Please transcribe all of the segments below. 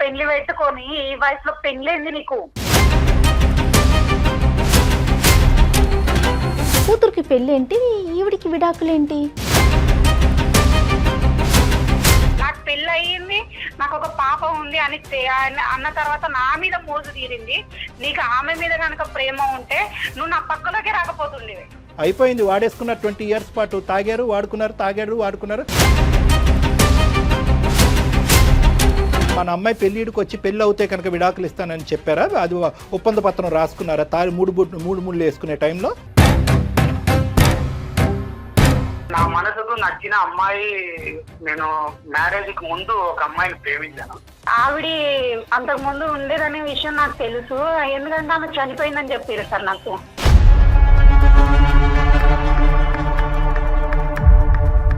పెళ్లి పెట్టుకొని ఈ వయసులో పెళ్లి నీకు? కూతురికి పెళ్ళేంటి, ఈవిడికి విడాకులేంటి? నాకు పెళ్లి అయ్యింది, నాకు ఒక పాప ఉంది అని అన్న తర్వాత నా మీద మోజు తీరింది. నీకు ఆమె మీద కనుక ప్రేమ ఉంటే నువ్వు నా పక్కలోకి రాకపోతుండేవి. అయిపోయింది, వాడేసుకున్నారు. 20 years పాటు తాగారు, వాడుకున్నారు, తాగారు, వాడుకున్నారు. మన అమ్మాయి పెళ్ళిడికి వచ్చి పెళ్ళి అవుతే కనుక విడాకులు ఇస్తానని చెప్పారా? అది ఒప్పంద పత్రం రాసుకున్నారా? మూడు ముళ్ళు వేసుకునే టైంలో నా మనసుకు నచ్చిన అమ్మాయి, నేను మ్యారేజ్ కి ముందు ఒక అమ్మాయిని ప్రేమించాను. ఆవిడ అంతకు ముందు ఉండేదనే విషయం నాకు తెలుసు. ఎందుకంటే ఆమె చనిపోయిందని చెప్పారు సార్ నాకు.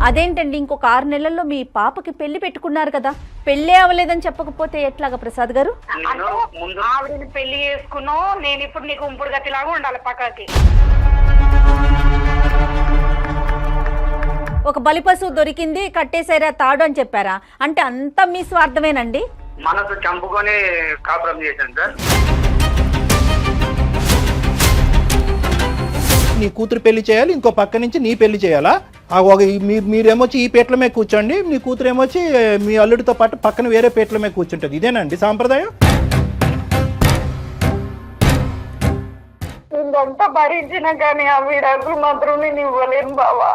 అదేంటండి, ఇంకొక 6 నెలల్లో మీ పాపకి పెళ్లి పెట్టుకున్నారు కదా, పెళ్ళే అవ్వలేదని చెప్పకపోతే ఎట్లాగా ప్రసాద్ గారు? ఆవిడని పెళ్లి చేసుకున్నావు, నేను ఇప్పుడు నీకు ఉంపుడు గతిలాగా ఉండాలి పక్కకి. ఒక బలిపశువు దొరికింది, కట్టేసారా తాడు అని చెప్పారా? అంటే అంతా మీ స్వార్థమేనండి? మనసు చంపుకొని కాపురం చేశాను సార్. నీ కూతురు పెళ్లి చేయాలి, ఇంకో పక్క నుంచి నీ పెళ్లి చేయాలా? మీరేమొచ్చి ఈ పీటల మీద కూర్చోండి, మీ కూతురు ఏమొచ్చి మీ అల్లుడితో పాటు పక్కన వేరే పీటల మీద కూర్చుంటుంది. ఇదేనండి సాంప్రదాయం? ఇంకంతా భరించినా కానీ ఆ విడాకులు మాత్రం నేను ఇవ్వలేను బావా.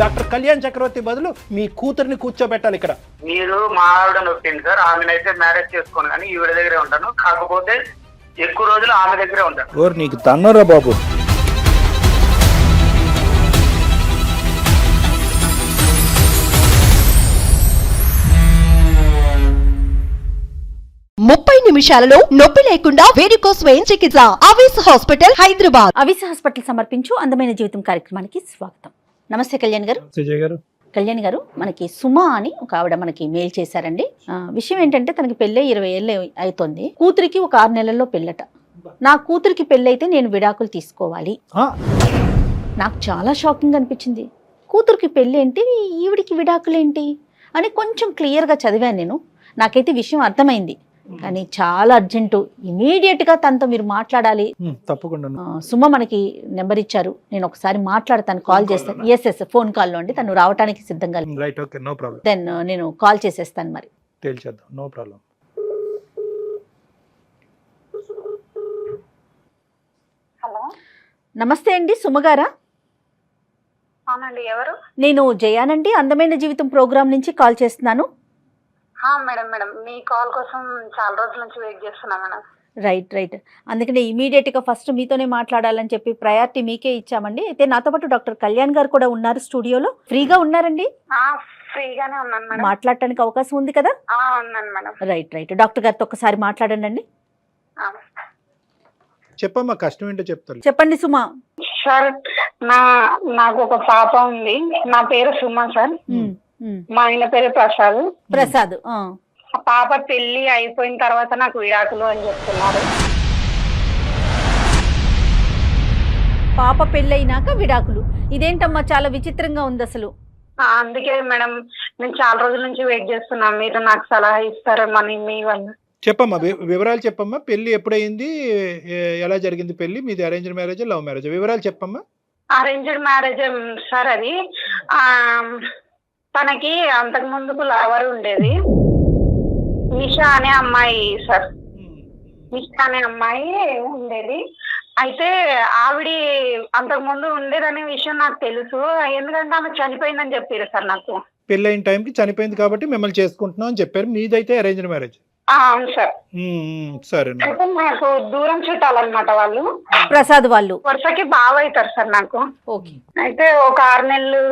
డాక్టర్ కళ్యాణ్ చక్రవర్తి బదులు మీ కూతుర్ని కూర్చోబెట్టాలి ఇక్కడ. మీరు మా ఆవిడ నొప్పింది సార్, ఆమెనైతే మ్యారేజ్ చేసుకోను కానీ ఈవిడ దగ్గరే ఉంటాను. కాకపోతే ఎక్కువ రోజులు ఆమె దగ్గరే ఉంటాను. ఓర్ నీకు తన్నరా బాబు. ముప్పై నిమిషాలలో నొప్పి లేకుండా వేడికోస్ వెయిన్ చికిత్స. అవిస్ హాస్పిటల్, హైదరాబాద్. అవిస్ హాస్పిటల్ సమర్పించు అందమైన జీవితం కార్యక్రమానికి స్వాగతం. నమస్తే కళ్యాణ్ గారు. కళ్యాణ్ గారు, మనకి సుమా అని ఒక ఆవిడ మనకి మెయిల్ చేశారండి. విషయం ఏంటంటే తనకి పెళ్ళై 20 ఏళ్ళు అవుతుంది. కూతురికి ఒక 6 నెలల్లో పెళ్ళట. నా కూతురికి పెళ్ళైతే నేను విడాకులు తీసుకోవాలి. నాకు చాలా షాకింగ్ అనిపించింది. కూతురికి పెళ్ళి ఏంటి, ఈవిడికి విడాకులేంటి అని కొంచెం క్లియర్గా చదివాను నేను. నాకైతే విషయం అర్థమైంది. కానీ చాలా అర్జెంటు, ఇమీడియట్ గా తనతో మీరు మాట్లాడాలి. తప్పకుండా. సుమ మనకి నెంబర్ ఇచ్చారు, నేను ఒకసారి మాట్లాడతాను, కాల్ చేస్తాను. ఎస్ ఫోన్ కాల్లో అండి, తను రావడానికి సిద్ధంగా. Right, okay, no problem. Then నేను కాల్ చేసేస్తాను. మరి తేల్చేద్దాం, నో ప్రాబ్లం. హలో, నమస్తే అండి, సుమ గారా? అవునండి, ఎవరు? నేను జయానండి, అందమైన జీవితం ప్రోగ్రామ్ నుంచి కాల్ చేస్తున్నాను. మేడం మేడం, మీ కాల్ కోసం చాలా రోజుల నుంచి వెయిట్ చేస్తున్నా మేడం. రైట్, అందుకనే ఇమీడియట్గా ఫస్ట్ మీతోనే మాట్లాడాలని చెప్పి ప్రయారిటీ మీకే ఇచ్చామండి. అయితే నాతో పాటు డాక్టర్ కళ్యాణ్ గారు కూడా ఉన్నారు స్టూడియోలో. ఫ్రీగా ఉన్నారండి? ఫ్రీగానే ఉన్నాను మేడం. మాట్లాడటానికి అవకాశం ఉంది కదా? ఉన్నాను మేడం. రైట్, డాక్టర్ గారితో ఒకసారి మాట్లాడండి. చెప్పమ్మా, కష్టం ఏంటో చెప్తాను. చెప్పండి సుమా. సార్, నాకు ఒక పాప ఉంది. నా పేరు సుమా సార్. మా ఆయన పేరు ప్రసాద్. ఆ పాప పెళ్లి అయిపోయిన తర్వాత నాకు విడాకులు అని చెప్తున్నారు. పాప పెళ్ళైనాక విడాకులు? ఇదేంటమ్మా, చాలా విచిత్రంగా ఉంది అసలు. అందుకే మేడం నేను చాలా రోజుల నుంచి వెయిట్ చేస్తున్నా, మీరు నాకు సలహా ఇస్తారేమని మీ వల్ల. చెప్పమ్మా, వివరాలు చెప్పమ్మా. పెళ్లి ఎప్పుడైంది, ఎలా జరిగింది పెళ్లి? మీది అరేంజ్డ్ మ్యారేజ్, లవ్ మ్యారేజ్? వివరాలు చెప్పమ్మా. Arranged marriage sir. అది తనకి అంతకు ముందుకు లవర్ ఉండేది, నిషా అనే అమ్మాయి సార్. నిషా అనే అమ్మాయి ఉండేది. అయితే ఆవిడ అంతకు ముందు ఉండేదనే విషయం నాకు తెలుసు. ఎందుకంటే ఆమె చనిపోయిందని చెప్పారు సార్ నాకు. పెళ్ళైన టైంకి చనిపోయింది కాబట్టి మిమ్మల్ని చేసుకుంటున్నాం అని చెప్పారు. మీదైతే అరేంజ్డ్ మ్యారేజ్? అవును సార్. సరే. అయితే నాకు దూరం చుట్టాలన్నమాట వాళ్ళు. ప్రసాద్ వాళ్ళు వరుసకి బాగా అవుతారు సార్ నాకు. ఓకే. అయితే ఒక 6 నెలలు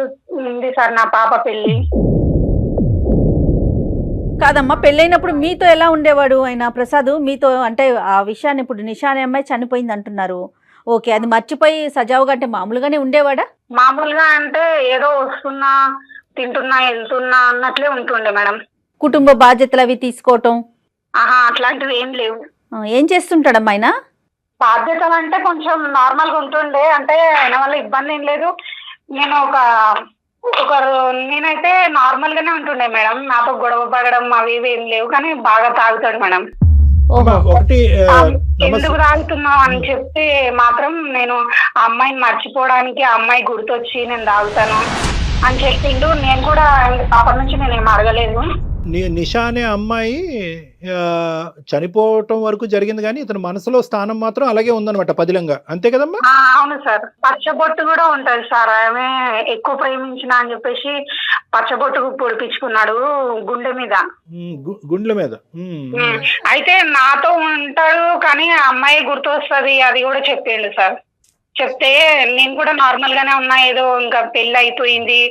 ఉంది సార్ నా పాప పెళ్లి. కాదమ్మా, పెళ్ళైనప్పుడు మీతో ఎలా ఉండేవాడు ఆయన ప్రసాద్? మీతో అంటే ఆ విషయాన్ని, ఇప్పుడు నిషా అనే అమ్మాయి చనిపోయింది అంటున్నారు. ఓకే, అది మర్చిపోయి సజావుగా అంటే మామూలుగానే ఉండేవాడా? మామూలుగా అంటే ఏదో వస్తున్నా, తింటున్నా, వెళ్తున్నా అన్నట్లే ఉంటుండే మేడం. కుటుంబ బాధ్యతలు అవి తీసుకోవటం అట్లాంటివి ఏం లేవు. ఏం చేస్తుంటాడమ్మా ఆయన? బాధ్యతలు అంటే కొంచెం నార్మల్ గా ఉంటుండే. అంటే ఆయన వల్ల ఇబ్బంది ఏం లేదు. నేను ఒక నేనైతే నార్మల్ గానే ఉంటుండే మేడం, నాతో గొడవ పడడం అవి ఇవి ఏం లేవు, కానీ బాగా తాగుతాడు మేడం. అమ్మా, ఒకటి ఎందుకు తాగుతున్నావు అని చెప్తే మాత్రం నేను ఆ అమ్మాయిని మర్చిపోవడానికి ఆ అమ్మాయి గుర్తొచ్చి నేను తాగుతాను అని చెప్పిండు. నేను కూడా అప్పటి నుంచి నేను ఏం అడగలేదు. నిషా అనే అమ్మాయి చనిపోవటం వరకు జరిగింది, కానీ ఇతని మనసులో స్థానం మాత్రం అలాగే ఉందన్నమాట, పదిలంగా. అంతే కదమ్మా? అవును సార్. పచ్చబొట్టు కూడా ఉంటది సార్. ఆమె ఎక్కువ ప్రేమించిన అని చెప్పేసి పచ్చబొట్టు పొడిపించుకున్నాడు గుండె మీద. గుండెల మీద. అయితే నాతో ఉంటాడు కానీ ఆ అమ్మాయి గుర్తొస్తుంది అది కూడా చెప్పిండు సార్. చెప్తే నేను కూడా నార్మల్ గానే ఉన్నా, ఏదో ఇంకా పెళ్లి అయిపోయింది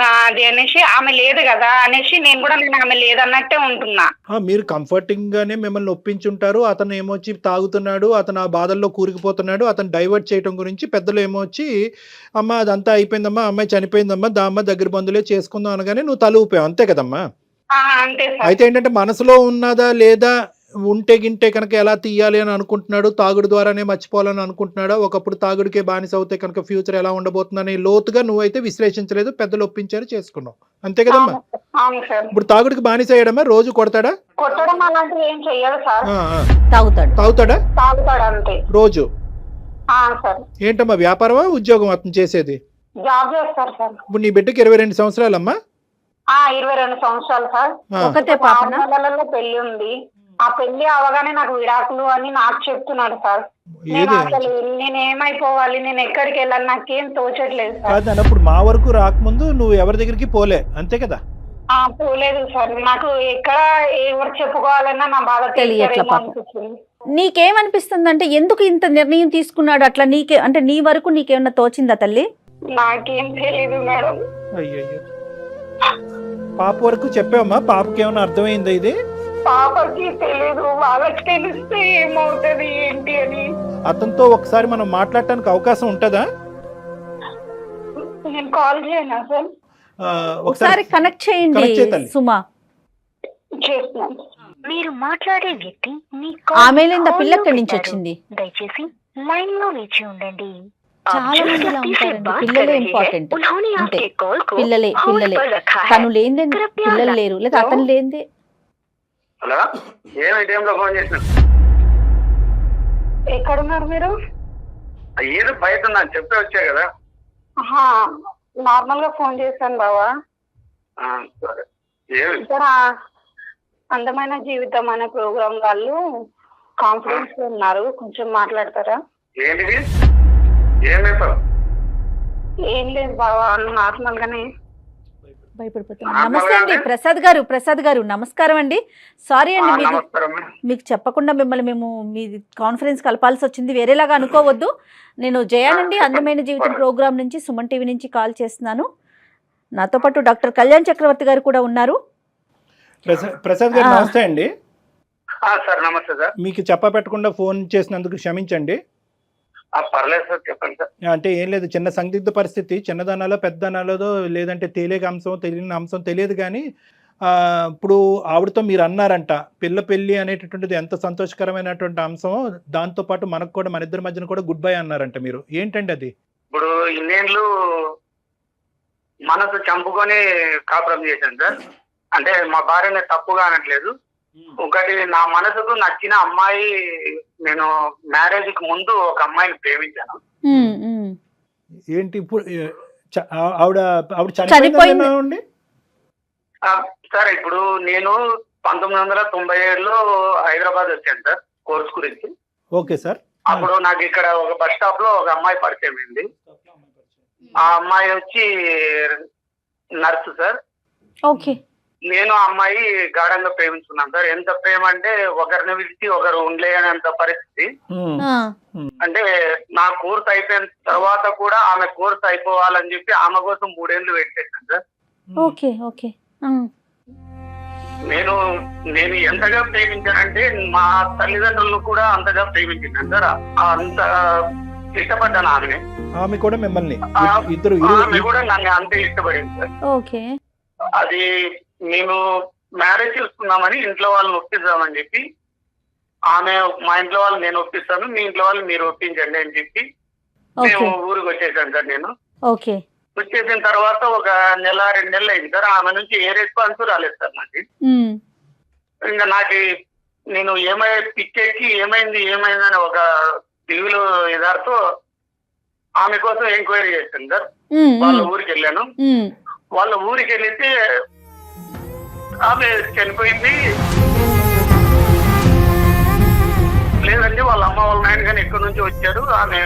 అది అనేసి, ఆమె లేదు కదా అనేసి నేను కూడా ఆమె లేదన్నట్టే ఉంటున్నా. మీరు కంఫర్టింగ్ గానే మిమ్మల్ని ఒప్పించుంటారు. అతను ఏమొచ్చి తాగుతున్నాడు, అతను ఆ బాధల్లో కూరుకుపోతున్నాడు, అతను డైవర్ట్ చేయడం గురించి పెద్దలు ఏమొచ్చి అమ్మ అదంతా అయిపోయిందమ్మా, అమ్మాయి చనిపోయిందమ్మా, అమ్మ దగ్గర బంధువులే చేసుకుందాం అనగానే నువ్వు తల ఊపావు. అంతే కదమ్మా? అంతే సార్. అయితే ఏంటంటే మనసులో ఉన్నదా లేదా, ఉంటే గింటే కనుక ఎలా తీయాలి అని అనుకుంటున్నాడు, తాగుడు ద్వారానే మర్చిపోవాలని అనుకుంటున్నాడా, ఒకప్పుడు తాగుడికే బానిస అవుతే కనుక ఫ్యూచర్ ఎలా ఉండబోతుందని లోతుగా నువ్వైతే విశ్లేషించలేదు, పెద్దలు ఒప్పించారు, చేసుకున్నావు. అంతే కదమ్మా? ఇప్పుడు తాగుడికి బానిస అయ్యాడమ్మా? రోజు కొడతాడా? కొట్టడం అలాంటివి ఏం చెయ్యదు సార్. తాగుతాడా? తాగుతాడు అంతే రోజు. సార్. ఏంటమ్మా, వ్యాపారమా ఉద్యోగం అతను చేసేది? జాబ్ చేస్తారు సార్. ఇప్పుడు నీ బిడ్డకి 22 సంవత్సరాలమ్మా? 22 సంవత్సరాలు సార్. ఒకతే పాప. 6 నెలలలో పెళ్లి ఉంది. ఆ పెళ్లి అవగానే నాకు విడాకులు అని నాకు చెప్తున్నాడు సార్. నేను అసలు నేను ఏమైపోవాలి, నేను ఎక్కడికి వెళ్ళాలి, నాకేం తోచట్లేదు సార్. అప్పుడు మా వరకు రాకముందు నువ్వు ఎవరి దగ్గరికి పోలే, అంతే కదా? పోలేదు సార్. నాకు ఎక్కడ ఎవరు చెప్పుకోవాలన్నా నా బాధ తెలియట్లేదు. నీకేమనిపిస్తుంది అంటే ఎందుకు ఇంత నిర్ణయం తీసుకున్నాడు అట్లా? నీకే అంటే నీ వరకు నీకేమన్నా తోచిందా తల్లి? నాకేం తెలియదు మేడం. అయ్యయ్యో, పాప వరకు చెప్పావమ్మా? పాపకి ఏమన్నా అర్థమైందా ఇది? పాపకి తెలియదు, వాళ్ళకి తెలిస్తే ఏమవుతుంది ఏంటి అని. అతనితో ఒకసారి మనం మాట్లాడటానికి అవకాశం ఉంటుందా? నేను కాల్ చేయనా సార్? ఒకసారి కనెక్ట్ చేయండి సుమా. చేస్తున్నాను. మీరు మాట్లాడే వ్యక్తి ఆమె పిల్ల ఎక్కడి నుంచి వచ్చింది? దయచేసి లైన్ లో వేచి ఉండండి. చాలా మంది ఇలా ఉంటారండి. పిల్లలే ఇంపార్టెంట్. అంతే, పిల్లలే. తను లేనిదే పిల్లలు లేరు, లేదా అతను లేనిదే. హలో, ఏమి టైంలో ఫోన్ చేసిన? ఎక్కడున్నారు మీరు? ఏదో బయట ఉన్నాను, చెప్పే వచ్చా కదా. నార్మల్ గా ఫోన్ చేశాను బావా. సరే. ఇక్కడ అందమైన జీవితం అనే ప్రోగ్రామ్ వాళ్ళు కాన్ఫరెన్స్ లో ఉన్నారు, కొంచెం మాట్లాడతారా? ఏంటిది? ఏం చెప్పారు? ఏం లేదు బావా, నార్మల్ గానే. భయపడిపోతున్నా. నమస్తే అండి ప్రసాద్ గారు నమస్కారం అండి. సారీ అండి, మీకు చెప్పకుండా మిమ్మల్ని మేము మీ కాన్ఫరెన్స్ కలపాల్సి వచ్చింది, వేరేలాగా అనుకోవద్దు. నేను జయానండి, అందమైన జీవితం ప్రోగ్రామ్ నుంచి, సుమన్ టీవీ నుంచి కాల్ చేస్తున్నాను. నాతో పాటు డాక్టర్ కళ్యాణ్ చక్రవర్తి గారు కూడా ఉన్నారు. ప్రసాద్ గారు నమస్తే అండి. సార్ నమస్తే సార్. మీకు చెప్పపెట్టకుండా ఫోన్ చేసినందుకు క్షమించండి. పర్లేదు సార్, చెప్పండి సార్. అంటే ఏం లేదు, చిన్న సందిగ్ధ పరిస్థితి, చిన్నదనాలో పెద్దదనాలో లేదంటే తెలియక అంశం తెలియని అంశం తెలియదు, కానీ ఇప్పుడు ఆవిడతో మీరు అన్నారంట పిల్ల పెళ్ళి అనేటటువంటిది ఎంత సంతోషకరమైనటువంటి అంశం, దాంతో పాటు మనకు కూడా మన ఇద్దరి మధ్యన కూడా గుడ్ బై అన్నారంట. మీరు ఏంటండి అది? ఇప్పుడు ఇన్నేళ్ళు మనసు చంపుకొని కాపురం చేశాను సార్. అంటే మా భార్యని తప్పుగా అనట్లేదు. ఒకటి, నా మనసుకు నచ్చిన అమ్మాయి, నేను మ్యారేజ్ కి ముందు ఒక అమ్మాయిని ప్రేమించాను. ఏంటి ఇప్పుడు ఆవిడ చనిపోయింది? సార్ ఇప్పుడు నేను 1997లో హైదరాబాద్ వచ్చాను సార్ కోర్స్ గురించి. Okay sir. అప్పుడు నాకు ఇక్కడ ఒక బస్ స్టాప్ లో ఒక అమ్మాయి పరిచయం అయింది. ఆ అమ్మాయి వచ్చి నర్సు సార్. ఓకే. నేను ఆ అమ్మాయి గాఢంగా ప్రేమించుకున్నాను సార్. ఎంత ప్రేమ అంటే ఒకరిని విడిచి ఒకరు ఉండలేనంత పరిస్థితి. అంటే నా కోర్స్ అయిపోయిన తర్వాత కూడా ఆమె కోర్స్ అయిపోవాలని చెప్పి ఆమె కోసం 3 ఏళ్ళు వెయిట్ చేశాను సార్. Okay okay. నేను ఎంతగా ప్రేమించానంటే మా తల్లిదండ్రులను కూడా అంతగా ప్రేమించాను సార్. అంత ఇష్టపడ్డాను ఆమెని. ఆమె కూడా మిమ్మల్ని, ఆమె కూడా నన్ను అంతే ఇష్టపడింది సార్. ఓకే. అది మేము మ్యారేజ్ చేసుకున్నామని ఇంట్లో వాళ్ళని ఒప్పిద్దామని చెప్పి, ఆమె మా ఇంట్లో వాళ్ళు నేను ఒప్పిస్తాను, మీ ఇంట్లో వాళ్ళు మీరు ఒప్పించండి అని చెప్పి మేము ఊరికి వచ్చేసాను సార్. నేను ఓకే. వచ్చేసిన తర్వాత ఒక నెల 2 నెలలు అయింది సార్. ఆమె నుంచి ఏ రెస్పాన్స్ రాలేదు సార్ నాకు. ఇంకా నాకు నేను పిచ్చెక్కి ఏమైంది అని ఒక టీవీలో ఎదారితో ఆమె కోసం ఎంక్వైరీ చేశాను సార్. వాళ్ళ ఊరికి వెళ్ళాను. వాళ్ళ ఊరికి వెళ్తే ఆమె చనిపోయింది లేదండి, వాళ్ళ అమ్మ వాళ్ళ నాయన కానీ ఎక్కడి నుంచి వచ్చారు, ఆమె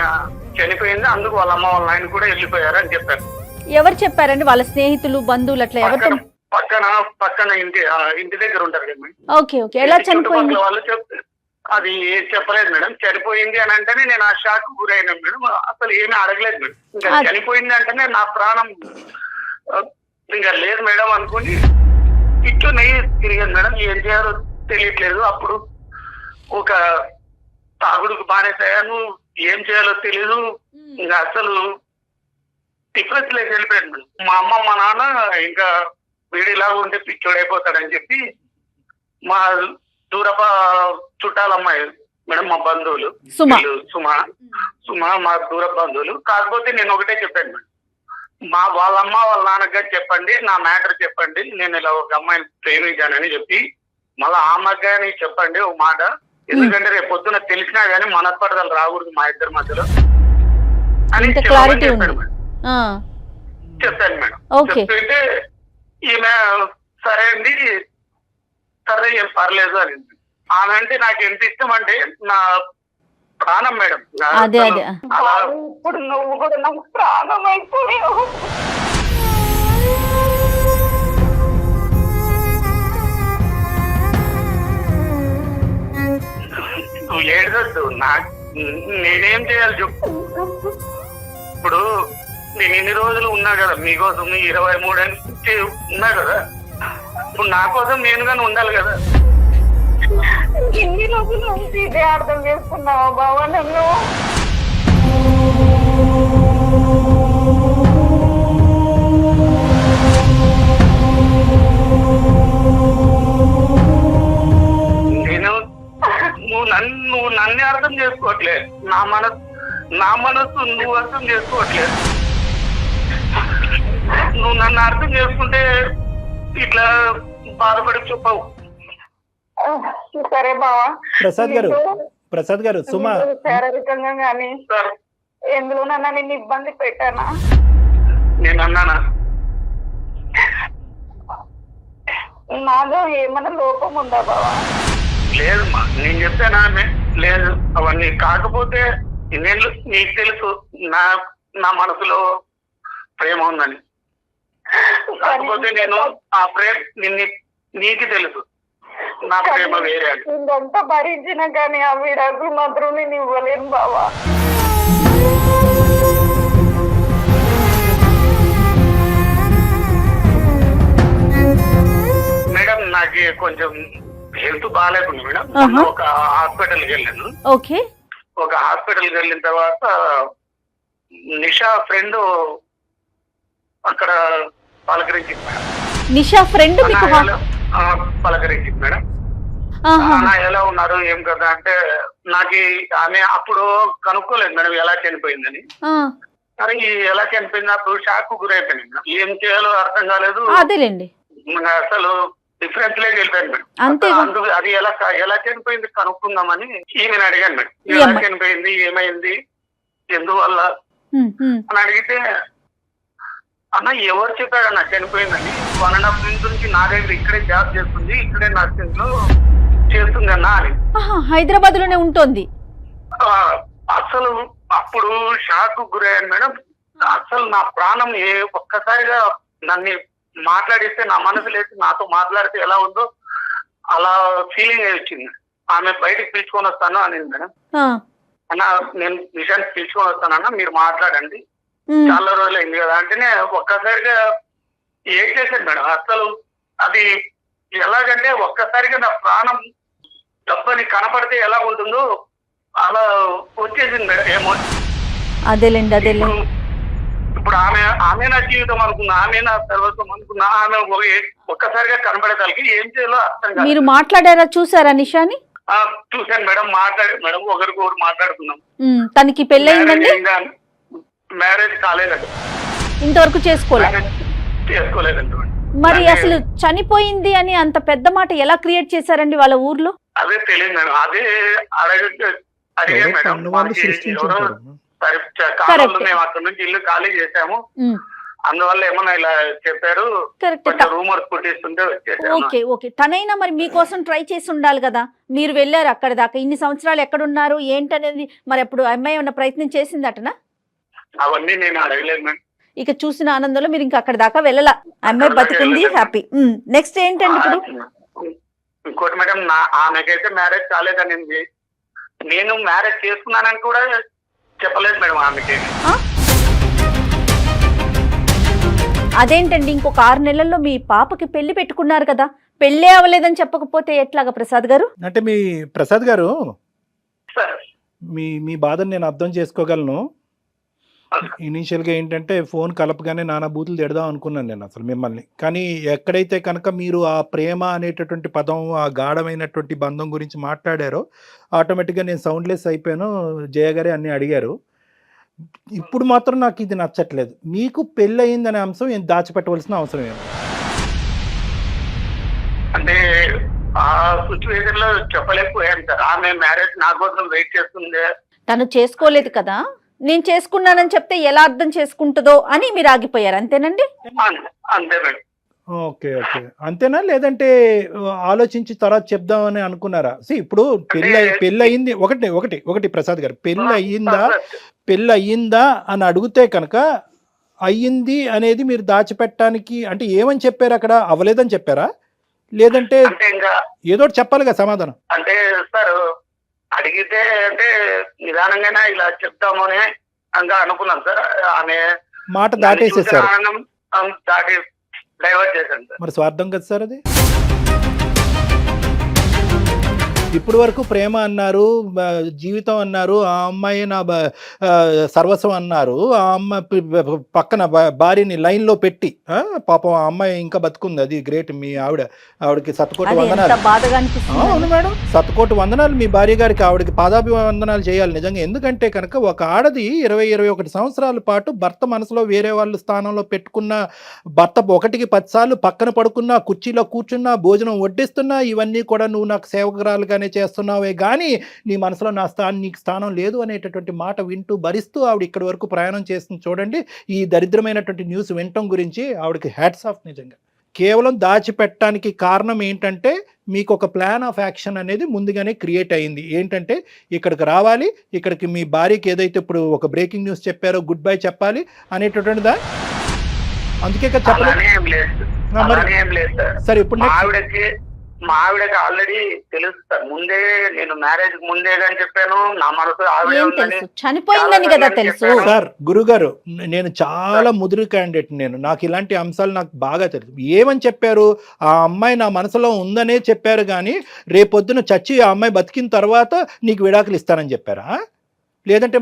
చనిపోయింది, అందుకు వాళ్ళ అమ్మ వాళ్ళ నాయన కూడా వెళ్ళిపోయారు అని చెప్పారు. ఎవరు చెప్పారండి? వాళ్ళ స్నేహితులు, బంధువులు అట్లా ఎవరు? పక్కన ఇంటి దగ్గర ఉంటారు కదా. Okay okay. ఎలా చనిపోయింది? వాళ్ళు అది చెప్పలేదు మేడం. చనిపోయింది అని అంటేనే నేను ఆ షాక్ గురైనా మేడం. అసలు ఏమీ అడగలేదు మేడం. ఇంకా చనిపోయింది అంటేనే నా ప్రాణం ఇంకా లేదు మేడం అనుకుని ఇచ్చు నెయ్యి తిరిగాను మేడం. ఏం చేయాలో తెలియట్లేదు. అప్పుడు ఒక తాగుడుకు బానేసాను, ఏం చేయాలో తెలీదు. ఇంకా అసలు డిఫరెన్స్ లేక వెళ్ళిపోయాను మేడం. మా అమ్మ మా నాన్న ఇంకా వీడిలాగా ఉంటే పిచ్చోడైపోతాడని చెప్పి మా దూరప చుట్టాలమ్మాయి మేడం, మా బంధువులు సుమా మా దూర బంధువులు. కాకపోతే నేను ఒకటే చెప్పాను మేడం, వాళ్ళ అమ్మ వాళ్ళ నాన్నగారు చెప్పండి, నా మ్యాటర్ చెప్పండి, నేను ఇలా ఒక అమ్మాయిని ప్రేమించానని చెప్పి మళ్ళీ ఆ అమ్మాయిని చెప్పండి ఒక మాట. ఎందుకంటే రేపు పొద్దున తెలిసినా గానీ మనస్పర్ధలు రాకూడదు మా ఇద్దరి మధ్యలో అని చెప్పాను మేడం. చెప్తే ఈమె సరే అండి, సరే ఏం పర్లేదు అని. ఆమె అంటే నాకు ఎంత ఇష్టం అంటే నా ప్రాణం మేడం. ఇప్పుడు నువ్వు కూడా నాకు ప్రాణం అయిపోయావు. నువ్వు ఏడవద్దు. నేనేం చేయాలి చెప్పు. ఇప్పుడు నేను ఇన్ని రోజులు ఉన్నా కదా మీకోసం, 23 నుంచి ఉన్నా కదా. ఇప్పుడు నా కోసం నేను కానీ ఉండాలి కదా. ఎన్ని రోజుల నుంచి ఇదే అర్థం చేసుకున్నావా బావా నన్ను? నువ్వు నన్ను అర్థం చేసుకోవట్లేదు. నా మనసు నువ్వు అర్థం చేసుకోవట్లేదు. నువ్వు నన్ను అర్థం చేసుకుంటే ఇట్లా బాధపడి చెప్పవు. సరే బావా. ప్రసాద్ గారు సుమా శారీరకంగా కానీ ఎందులోనన్నా నిన్ను ఇబ్బంది పెట్టానా? నేను అన్నానా? నాలో ఏమైనా లోపం ఉందా బావా? లేదమ్మా, నేను చెప్పానా? లేదు. అవన్నీ కాకపోతే నేను నీకు తెలుసు నా మనసులో ప్రేమ ఉందని. కాకపోతే నేను ఆ ప్రేమ నీకు తెలుసు నా ప్రేమ వేరే. ఇదంతా భరించినా కానీ ఆ విడాకులు మాత్రం నేను ఇవ్వలేను బావా. మేడం నాకు కొంచెం హెల్త్ బాగాలేకుండా మేడం. ఒక హాస్పిటల్కి వెళ్ళాను. ఓకే. ఒక హాస్పిటల్కి వెళ్ళిన తర్వాత నిషా ఫ్రెండ్ అక్కడ పలకరించింది మేడం. నిషా ఫ్రెండ్ పలకరించింది మేడం. ఎలా ఉన్నారు ఏం కదా అంటే నాకు ఆమె అప్పుడు కనుక్కోలేదు మేడం ఎలా చనిపోయిందని. కానీ ఎలా చనిపోయింది అప్పుడు షాక్ గురైపోయింది మేడం. ఏం చేయాలో అర్థం కాలేదు. అసలు డిఫరెన్స్ లేక వెళ్ళిపోయాను మేడం. అందుకు అది ఎలా చనిపోయింది కనుక్కుందామని ఈమెను అడిగాను మేడం. ఎలా చనిపోయింది, ఏమైంది, ఎందువల్ల అని అడిగితే అన్న ఎవరు చెప్పాడన్న చనిపోయిందని. 1.5 months నుంచి నా దగ్గర ఇక్కడే జాబ్ చేస్తుంది, ఇక్కడే నర్సింగ్ లో చేస్తుంది అన్న అని. హైదరాబాద్ లోనే ఉంటుంది. అసలు అప్పుడు షాక్ గురయ్యాను మేడం. అసలు నా ప్రాణం ఒక్కసారిగా నన్ను మాట్లాడిస్తే నా మనసు లేచి నాతో మాట్లాడితే ఎలా ఉందో అలా ఫీలింగ్ వచ్చింది. ఆమె బయటకు పిలుచుకొని వస్తాను అనింది మేడం. అన్న నేను నిషాన్ని పిలుచుకొని వస్తానన్నా, మీరు మాట్లాడండి, చాలా రోజులు అయింది కదా అంటేనే ఒక్కసారిగా ఏం చేశాను మేడం. అసలు అది ఎలాగంటే ఒక్కసారిగా నా ప్రాణం డబ్బని కనపడితే ఎలా ఉంటుందో అలా వచ్చేసింది మేడం. ఏమో ఇప్పుడు ఆమె నా జీవితం అనుకున్నా, ఆమె నా సర్వస్వం అనుకున్నా, ఆమె ఒక్కసారిగా కనపడేదానికి ఏం చేయాలో అర్థం కాదు. మీరు మాట్లాడారా, చూసారా నిషాని? చూశాను మేడం, మాట్లాడారు మేడం, ఒకరికొకరు మాట్లాడుకున్నాం. తనకి పెళ్ళయిందండి? మ్యారేజ్ కాలేదండి. ఇంతవరకు చేసుకోలే. చేసుకోలేదండి. మరి అసలు చనిపోయింది అని అంత పెద్ద మాట ఎలా క్రియేట్ చేశారండి వాళ్ళ ఊర్లో? అదే తెలియదు మేడం. అదే అడిగాను మేడం. అన్నవాళ్ళు సృష్టించుంటారు. కాలంలో మేము అక్కడ నుంచి ఇల్లు ఖాళీ చేసాము, అందువల్ల ఏమన్నా ఇలా చెప్పారు, కొంచెం రూమర్స్ పుట్టిస్తుంటే వచ్చేసాము. Okay okay. తనైనా మరి మీకోసం ట్రై చేసి ఉండాలి కదా, మీరు వెళ్ళారు అక్కడ దాకా, ఇన్ని సంవత్సరాలు ఎక్కడున్నారు ఏంటనేది మరి అప్పుడు అమ్మాయి ఉన్న ప్రయత్నం చేసిందటనా? అవన్నీ నేను అడగలేదు మేడం. ఇక చూసిన ఆనందంలో మీరు ఇంకా అక్కడ దాకా వెళ్ళలా, అమ్మాయి బతికుంది, హ్యాపీ. నెక్స్ట్ ఏంటండి ఇప్పుడు? ఇంకోటి మేడం, ఆమెకైతే మ్యారేజ్ కాలేదని, నేను మ్యారేజ్ చేసుకున్నానని కూడా చెప్పలేదు మేడం ఆమెకి. అదేంటండి, ఇంకొక 6 నెలల్లో మీ పాపకి పెళ్లి పెట్టుకున్నారు కదా, పెళ్ళే అవ్వలేదని చెప్పకపోతే ఎట్లాగా ప్రసాద్ గారు? అంటే మీ ప్రసాద్ గారు, సార్ మీ బాధను నేను అర్థం చేసుకోగలను. ఇనీషియల్గా ఏంటంటే ఫోన్ కలపగానే నానా బూతులు తిడదాం అనుకున్నాను నేను అసలు మిమ్మల్ని. కానీ ఎక్కడైతే కనుక మీరు ఆ ప్రేమ అనేటటువంటి పదం, ఆ గాఢమైనటువంటి బంధం గురించి మాట్లాడారో ఆటోమేటిక్గా నేను సౌండ్లెస్ అయిపోయాను. జయ గారే అన్నీ అడిగారు. ఇప్పుడు మాత్రం నాకు ఇది నచ్చట్లేదు. మీకు పెళ్ళి అయిందనే అంశం ఏం దాచిపెట్టవలసిన అవసరం ఏమి? అంటే ఆ సిచ్యువేషన్ లో చెప్పలేకపోయాను సార్. ఆమె మ్యారేజ్ నా కోసం వెయిట్ చేస్తుంది. తను చేసుకోలేదు కదా, నేను చేసుకున్నానని చెప్తే ఎలా అర్థం చేసుకుంటుందో అని మీరు ఆగిపోయారు, అంతేనండి? అంతే మేడం. ఓకే ఓకే, అంతేనా? లేదంటే ఆలోచించి తర్వాత చెప్దామని అనుకున్నారా? ఇప్పుడు పెళ్ళి అయింది ఒకటి ప్రసాద్ గారు, పెళ్ళి అయ్యిందా అని అడిగితే కనుక అయ్యింది అనేది మీరు దాచిపెట్టడానికి అంటే ఏమని చెప్పారు? అక్కడ అవ్వలేదని చెప్పారా, లేదంటే ఏదో చెప్పాలి కదా సమాధానం? అంటే సార్ అడిగితే అంటే నిదానంగానే ఇలా చెప్తామని ఇంకా అనుకున్నాం సార్. ఆమె మాట దాటేసేసారు, దాటి డైవర్ట్ చేశాను సార్. మరి స్వార్థం కదా సార్ అది. ఇప్పుడు వరకు ప్రేమ అన్నారు, జీవితం అన్నారు, ఆ అమ్మాయి నా సర్వస్వం అన్నారు. ఆ అమ్మాయి పక్కన భార్యని లైన్లో పెట్టి పాపం ఆ అమ్మాయి ఇంకా బతుకుంది, అది గ్రేట్. మీ ఆవిడకి శతకోటి వందనాలు. అవును మేడం, శతకోటి వందనాలు మీ భార్య గారికి. ఆవిడకి పాదాభివందనాలు చేయాలి నిజంగా. ఎందుకంటే కనుక ఒక ఆడది 20-21 సంవత్సరాల పాటు భర్త మనసులో వేరే వాళ్ళ స్థానంలో పెట్టుకున్న భర్త 1-10 సార్లు పక్కన పడుకున్నా, కుర్చీలో కూర్చున్నా, భోజనం వడ్డిస్తున్నా, ఇవన్నీ కూడా నువ్వు నాకు సేవకురాలుగానే చేస్తున్నావే కానీ నీ మనసులో నీకు స్థానం లేదు అనేటటువంటి మాట వింటూ భరిస్తూ ఆవిడ ఇక్కడి వరకు ప్రయాణం చేస్తుంది. చూడండి, ఈ దరిద్రమైనటువంటి న్యూస్ వినటం గురించి ఆవిడకి హ్యాట్స్ ఆఫ్ నిజంగా. కేవలం దాచిపెట్టడానికి కారణం ఏంటంటే మీకు ఒక ప్లాన్ ఆఫ్ యాక్షన్ అనేది ముందుగానే క్రియేట్ అయింది. ఏంటంటే ఇక్కడికి రావాలి, ఇక్కడికి మీ భార్యకి ఏదైతే ఇప్పుడు ఒక బ్రేకింగ్ న్యూస్ చెప్పారో గుడ్ బై చెప్పాలి అనేటటువంటిదా? అందుకే సరే ఇప్పుడు మా ఆవిడకి ఆల్రెడీ తెలుసు సార్. ముందే నేను మ్యారేజ్ ముందే అని చెప్పాను. నా మనసు చనిపోయిందని కదా తెలుసు సార్. గురుగారు, నేను చాలా ముదురు క్యాండిడేట్, నాకు ఇలాంటి అంశాలు నాకు బాగా తెలుసు. ఏమని చెప్పారు? ఆ అమ్మాయి నా మనసులో ఉందనే చెప్పారు కానీ రేపొద్దున చచ్చి ఆ అమ్మాయి బతికిన తర్వాత నీకు విడాకులు ఇస్తానని చెప్పారా? లేదంటే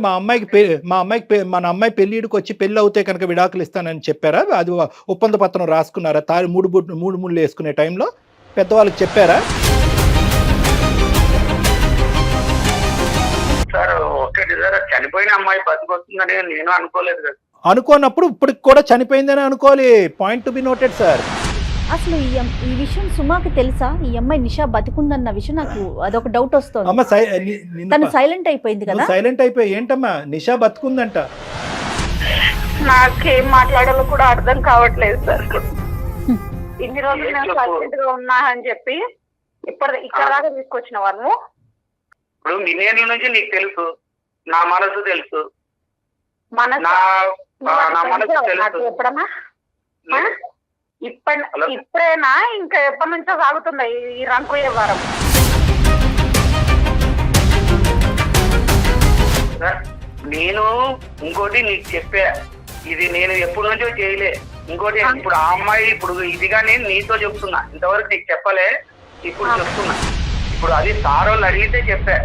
మన అమ్మాయి పెళ్ళిడికి వచ్చి పెళ్ళి అవుతే కనుక విడాకులు ఇస్తానని చెప్పారా? అది ఒప్పంద పత్రం రాసుకున్నారా? మూడు ముళ్ళు వేసుకునే టైంలో పెద్దవాళ్ళకి చెప్పారా? సార్ ఒకటి సార్, చనిపోయిన అమ్మాయి బతికొస్తుందని నేను అనుకోలేదు కదా. అనుకోనప్పుడు ఇప్పటికి కూడా చనిపోయిందని అనుకోవాలి. Point to be noted sir. అసలు ఈ విషయం సుమాకి తెలుసా? ఈ అమ్మాయి నిషా బతికుందన్న విషయం నాకు అదొక డౌట్ వస్తుంది. తను సైలెంట్ అయిపోయింది కదా. సైలెంట్ అయిపోయి ఏంటమ్మా నిషా బతుకుందంట? నాకేం మాట్లాడాలో కూడా అర్థం కావట్లేదు సార్. ఇన్ని రోజులు నేను సైలెంట్ గా ఉన్నా అని చెప్పి ఇక్కడ దాకా తీసుకొచ్చిన వాళ్ళు. ఇప్పుడు ఇన్నేళ్ళ నుంచి నీకు తెలుసు, నా మనసు తెలుసు, ఎప్పుడన్నా ఇప్పుడైనా ఇంకా ఎప్పటి నుంచో సాగుతుంది ఈ రంకు వ్యవహారం. నేను ఇంకోటి నీకు చెప్పా, ఇది నేను ఎప్పటి నుంచో చేయలే. ఇంకోటి ఇప్పుడు ఆ అమ్మాయి ఇప్పుడు ఇదిగా నేను నీతో చెప్తున్నా, ఇంతవరకు నీకు చెప్పలే, ఇప్పుడు చెప్తున్నా. ఇప్పుడు అది సార్ వాళ్ళు అడిగితే చెప్పా.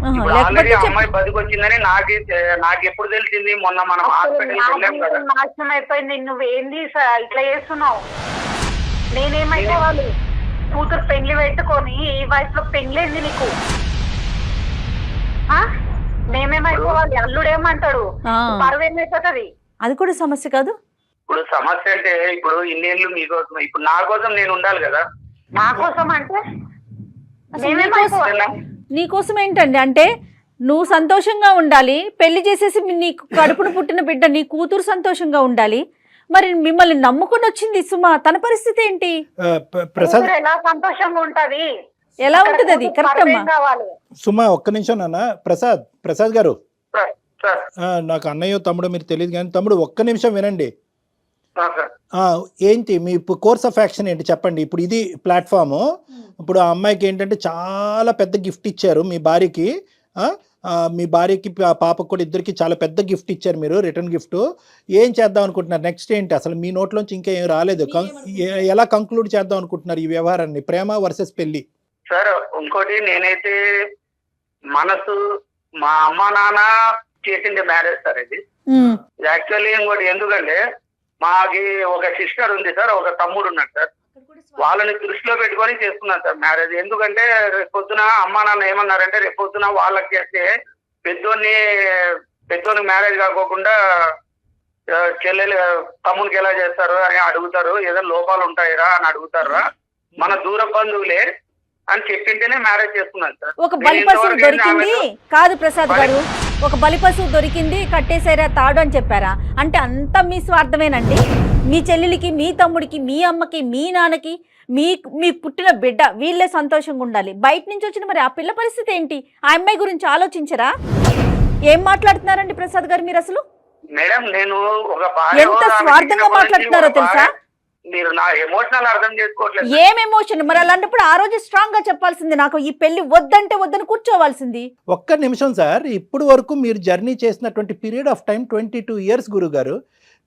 ఇప్పుడు ఆల్రెడీ ఆ అమ్మాయి బతికొచ్చిందని నాకు ఎప్పుడు తెలిసింది? మొన్న మనం హాస్పిటల్ వెళ్ళాం కదా. నాశనం అయిపోయింది. నువ్వేంది ఇట్లా చేస్తున్నావు? నేనేమైతే వాళ్ళు కూతురు పెళ్లి పెట్టుకొని ఈ వయసులో పెళ్లింది నీకు. మేమేమైపోవాలి? అల్లుడేమంటాడు? పరువు ఏమైపోతుంది? అది కూడా సమస్య కాదు. ఇప్పుడు సమస్య అంటే ఇప్పుడు ఇన్నేళ్ళు మీకోసం, ఇప్పుడు నా కోసం నేను ఉండాలి కదా. మా కోసం అంటే అసలు మేమేమైపోవాలా? నీకోసం ఏంటండి? అంటే నువ్వు సంతోషంగా ఉండాలి, పెళ్లి చేసేసి నీకు కడుపును పుట్టిన బిడ్డ నీ కూతురు సంతోషంగా ఉండాలి. మరి మిమ్మల్ని నమ్ముకుని వచ్చింది సుమ, తన పరిస్థితి ఏంటి? ప్రసాద్ కూతురు ఎలా సంతోషంగా ఉంటది? ఎలా ఉంటది అది? కరెక్ట్ అమ్మా. కావాలి. సుమ ఒక్క నిమిషం నాన్న. ప్రసాద్ గారు, సార్ సార్ నాకు అన్నయ్య తమ్ముడు మీరు తెలియదు కానీ తమ్ముడు ఒక్క నిమిషం వినండి. సార్ ఏంటి మీ కోర్స్ ఆఫ్ యాక్షన్ ఏంటి చెప్పండి. ఇప్పుడు ఇది ప్లాట్ఫాము. ఇప్పుడు ఆ అమ్మాయికి ఏంటంటే చాలా పెద్ద గిఫ్ట్ ఇచ్చారు మీ భార్యకి. మీ భార్యకి పాపకు కూడా ఇద్దరికి చాలా పెద్ద గిఫ్ట్ ఇచ్చారు మీరు, రిటర్న్ గిఫ్ట్. ఏం చేద్దాం అనుకుంటున్నారు నెక్స్ట్ ఏంటి? అసలు మీ నోట్లోంచి ఇంకా ఏం రాలేదు. ఎలా కంక్లూడ్ చేద్దాం అనుకుంటున్నారు ఈ వ్యవహారాన్ని, ప్రేమ వర్సెస్ పెళ్లి? సార్ ఇంకోటి, నేనైతే మనసు మా అమ్మ నాన్న చేసిండే మ్యారేజ్ సార్ ఇది. యాక్చువల్లీ ఇంకోటి ఎందుకంటే మాకి ఒక సిస్టర్ ఉంది సార్, ఒక తమ్ముడు ఉన్నాడు సార్. వాళ్ళని దృష్టిలో పెట్టుకొని చేసుకున్నాను సార్ మ్యారేజ్. ఎందుకంటే రేపొద్దున అమ్మా నాన్న ఏమన్నారంటే రేపొద్దున వాళ్ళకి చేస్తే పెద్దోనికి మ్యారేజ్ కాకోకుండా చెల్లెలు తమ్మునికి ఎలా చేస్తారు అని అడుగుతారు, ఏదో లోపాలు ఉంటాయిరా అని అడుగుతారా, మన దూర బంధువులే అని చెప్పింటేనే మ్యారేజ్ చేసుకున్నాను సార్. ఒక బలి పశువు దొరికింది కాదు ప్రసాద్ గారు, ఒక బలి పశువు దొరికింది కట్టేసారా తాడు అని చెప్పారా? అంటే అంతా మీ స్వార్థమేనండి. మీ చెల్లెలికి, మీ తమ్ముడికి, మీ అమ్మకి, మీ నాన్నకి, మీ పుట్టిన బిడ్డ వీళ్ళే సంతోషంగా ఉండాలి. బయట నుంచి వచ్చిన మరి ఆ పిల్ల పరిస్థితి ఏంటి? ఆ అమ్మాయి గురించి ఆలోచించరా? ఏం మాట్లాడుతున్నారండి ప్రసాద్ గారు మీరు? అసలు మేడం నేను ఒక ఎంత స్వార్థంగా మాట్లాడుతున్నారో తెలుసా? మీరు నా ఎమోషనల్ అర్థం చేసుకోవట్లేదు. ఏం ఎమోషన్? మరి అలాంటప్పుడు ఆ రోజు స్ట్రాంగ్ గా చెప్పాల్సింది, నాకు ఈ పెళ్లి వద్దంటే వద్దని కూర్చోవాల్సింది. ఒక్క నిమిషం సార్. ఇప్పుడు వరకు మీరు జర్నీ చేసినటువంటి పీరియడ్ ఆఫ్ టైం 22 ఇయర్స్ గురుగారు.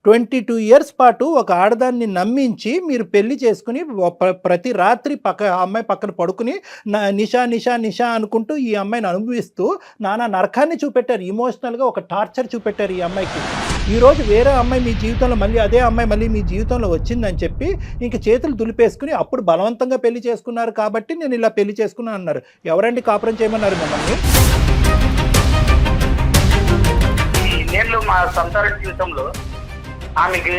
22 ఇయర్స్ పాటు ఒక ఆడదాన్ని నమ్మించి మీరు పెళ్లి చేసుకుని ప్రతి రాత్రి అమ్మాయి పక్కన పడుకుని నిషా నిషా నిషా అనుకుంటూ ఈ అమ్మాయిని అనుభవిస్తూ నానా నరకాన్ని చూపెట్టారు. ఇమోషనల్గా ఒక టార్చర్ చూపెట్టారు ఈ అమ్మాయికి. ఈరోజు వేరే అమ్మాయి మీ జీవితంలో మళ్ళీ అదే అమ్మాయి మళ్ళీ మీ జీవితంలో వచ్చిందని చెప్పి ఇంక చేతులు దులిపేసుకుని అప్పుడు బలవంతంగా పెళ్లి చేసుకున్నారు కాబట్టి నేను ఇలా పెళ్లి చేసుకున్నాను అన్నారు. ఎవరండి కాపురం చేయమన్నారు మిమ్మల్ని? నేను మా సంసార జీవితంలో ఆమెకి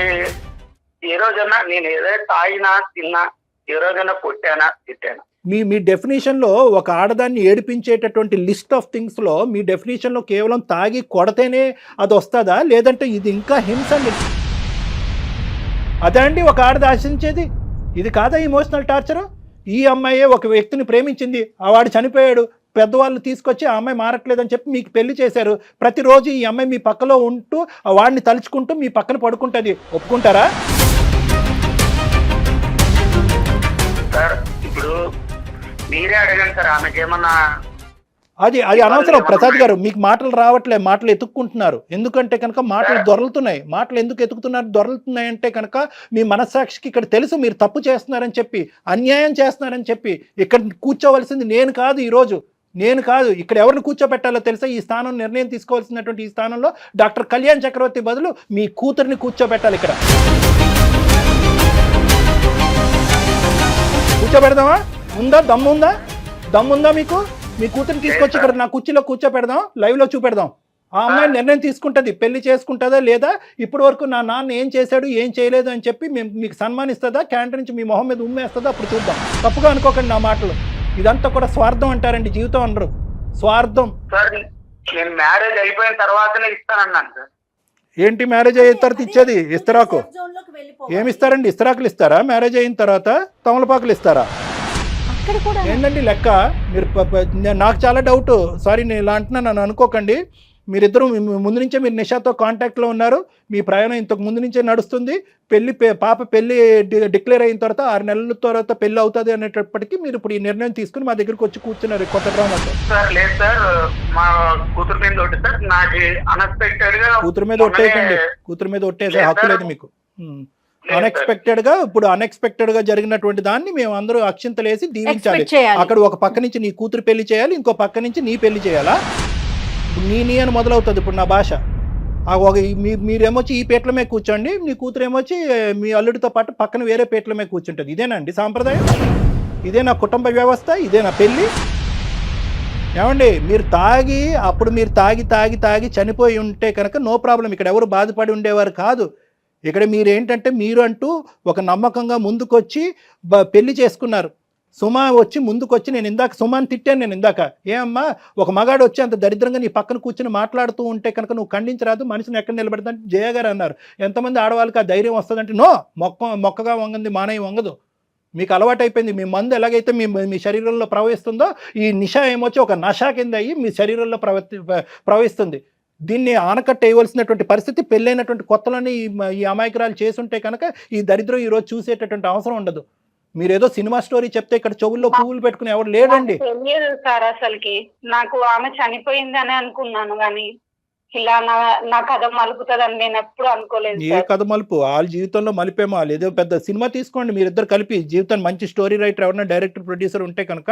ఏ రోజన్నా నేను ఏదో తాగినా తిన్నా, ఏ రోజైనా కొట్టానా తిట్టానా? మీ డెఫినేషన్లో ఒక ఆడదాన్ని ఏడిపించేటటువంటి లిస్ట్ ఆఫ్ థింగ్స్లో మీ డెఫినేషన్లో కేవలం తాగి కొడితేనే అది వస్తుందా, లేదంటే ఇది ఇంకా హింస అండి? అదే అండి ఒక ఆడది ఆశించేది? ఇది కాదా ఇమోషనల్ టార్చరు? ఈ అమ్మాయే ఒక వ్యక్తిని ప్రేమించింది, వాడు చనిపోయాడు, పెద్దవాళ్ళు తీసుకొచ్చి ఆ అమ్మాయి మారట్లేదని చెప్పి మీకు పెళ్లి చేశారు. ప్రతిరోజు ఈ అమ్మాయి మీ పక్కలో ఉంటూ వాడిని తలుచుకుంటూ మీ పక్కన పడుకుంటుంది. ఒప్పుకుంటారా? సార్ ఇప్పుడు మీరే అడగండి సార్, ఆమెకి ఏమన్నా అది అనవసరం ప్రసాద్ గారు. మీకు మాటలు రావట్లే, మాటలు ఎత్తుక్కుంటున్నారు. ఎందుకంటే కనుక మాటలు దొరలుతున్నాయి. మాటలు ఎందుకు ఎత్తుకుతున్నారు, దొరలుతున్నాయి అంటే కనుక మీ మనస్సాక్షికి ఇక్కడ తెలుసు మీరు తప్పు చేస్తున్నారని చెప్పి, అన్యాయం చేస్తున్నారని చెప్పి. ఇక్కడ కూర్చోవలసింది నేను కాదు, ఈరోజు నేను కాదు. ఇక్కడ ఎవరిని కూర్చోబెట్టాలో తెలుసా? ఈ స్థానం నిర్ణయం తీసుకోవాల్సినటువంటి ఈ స్థానంలో డాక్టర్ కళ్యాణ్ చక్రవర్తి బదులు మీ కూతురిని కూర్చోబెట్టాలి. ఇక్కడ కూర్చోబెడదామా? ఉందా? దమ్ముందా మీకు? మీ కూతురిని తీసుకొచ్చి ఇక్కడ నా కుర్చీలో కూర్చోపెడదాం, లైవ్లో చూపెడదాం. ఆ అమ్మాయి నిర్ణయం తీసుకుంటుంది, పెళ్లి చేసుకుంటుందా లేదా, ఇప్పటి వరకు నా నాన్న ఏం చేశాడు ఏం చేయలేదు అని చెప్పి మీకు సన్మానిస్తుందా, క్యాంటీన్ నుంచి మీ మొహం మీద ఉమ్మేస్తుందా, అప్పుడు చూద్దాం. తప్పుగా అనుకోకండి నా మాటలు. ఇదంతా కూడా స్వార్థం అంటారండి, జీవితం అనరు, స్వార్థం. సార్ నేను మ్యారేజ్ అయిపోయిన తర్వాతనే ఇస్తానన్నాను సార్. ఏంటి మ్యారేజ్ అయిన తర్వాత ఇచ్చేది? ఇస్తరాకు ఏమి ఇస్తారండి? ఇస్తరాకులు ఇస్తారా మ్యారేజ్ అయిన తర్వాత? తమలపాకులు ఇస్తారా? ఏంటండి లెక్క? మీరు నాకు చాలా డౌట్. సారీ నేను ఇలా అంటున్నా, నన్ను అనుకోకండి. మీరిద్దరూ ముందు నుంచే మీరు నిషాతో కాంటాక్ట్లో ఉన్నారు, మీ ప్రయాణం ఇంతకు ముందు నుంచే నడుస్తుంది. పాప పెళ్లి డిక్లేర్ అయిన తర్వాత 6 నెలల తర్వాత పెళ్లి అవుతుంది అనేటప్పటికీ మీరు ఇప్పుడు ఈ నిర్ణయం తీసుకుని మా దగ్గరికి వచ్చి కూర్చున్నారు కొత్త డ్రామాతో. సార్ లేదు సార్, మా కూతురు మీద ఒకటి సార్, నాకు అన్ఎక్స్పెక్టెడ్ గా కూతురు మీద ఒట్టేయకండి. కూతురు మీద ఒట్టేసే హక్కు లేదు మీకు. అన్ఎక్స్పెక్టెడ్ గా జరిగినటువంటి దాన్ని మేము అందరూ అక్షింతలేసి దీవించాలి. అక్కడ ఒక పక్క నుంచి నీ కూతురు పెళ్లి చేయాలి, ఇంకో పక్క నుంచి నీ పెళ్లి చేయాలా? నీ అని మొదలవుతుంది ఇప్పుడు నా భాష. మీరేమొచ్చి ఈ పీటల మీద కూర్చోండి, మీ కూతురు ఏమొచ్చి మీ అల్లుడితో పాటు పక్కన వేరే పీటల మీద కూర్చుంటుంది. ఇదేనండి సాంప్రదాయం? ఇదే నా కుటుంబ వ్యవస్థ? ఇదే నా పెళ్ళి? ఏమండి మీరు తాగి చనిపోయి ఉంటే కనుక నో ప్రాబ్లం, ఇక్కడ ఎవరు బాధపడి ఉండేవారు కాదు. ఇక్కడ మీరేంటంటే మీరు అంటూ ఒక నమ్మకంగా ముందుకొచ్చి పెళ్లి చేసుకున్నారు. సుమ వచ్చి ముందుకొచ్చి, నేను ఇందాక సుమాని తిట్టాను, నేను ఇందాక ఏమమ్మా ఒక మగాడు వచ్చి అంత దరిద్రంగా నీ పక్కన కూర్చొని మాట్లాడుతూ ఉంటే కనుక నువ్వు ఖండించరాదు, మనిషిని ఎక్కడ నిలబెడతాంటే జయ గారు అన్నారు. ఎంతమంది ఆడవాళ్ళకి ఆ ధైర్యం వస్తుందంటే నో, మొక్కగా వంగంది మానయ్య వంగదు. మీకు అలవాటు అయిపోయింది. మీ మందు ఎలాగైతే మీ శరీరంలో ప్రవహిస్తుందో ఈ నిషా ఏమొచ్చి ఒక నషా కింద అయ్యి మీ శరీరంలో ప్రవహిస్తుంది. దీన్ని ఆనకట్ట వేయవలసినటువంటి పరిస్థితి పెళ్ళైనటువంటి కొత్తలోనే ఈ అమాయకురాలు చేసుంటే కనుక ఈ దరిద్రం ఈరోజు చూసేటటువంటి అవసరం ఉండదు. మీరేదో సినిమా స్టోరీ చెప్తే ఇక్కడ చెవుల్లో పువ్వులు పెట్టుకుని ఎవరు లేడండి. తెలియదు సార్, అసలుకి నాకు ఆమె చనిపోయింది అని అనుకున్నాను, కానీ ఇలా నా కథ మలుపుతుందని నేను ఎప్పుడు అనుకోలేదు. ఏ కథ మలుపు? వాళ్ళ జీవితంలో మలిపేమో. ఏదో పెద్ద సినిమా తీసుకోండి మీరిద్దరు కలిపి, జీవితాన్ని మంచి స్టోరీ రైటర్ ఎవరైనా డైరెక్టర్ ప్రొడ్యూసర్ ఉంటే కనుక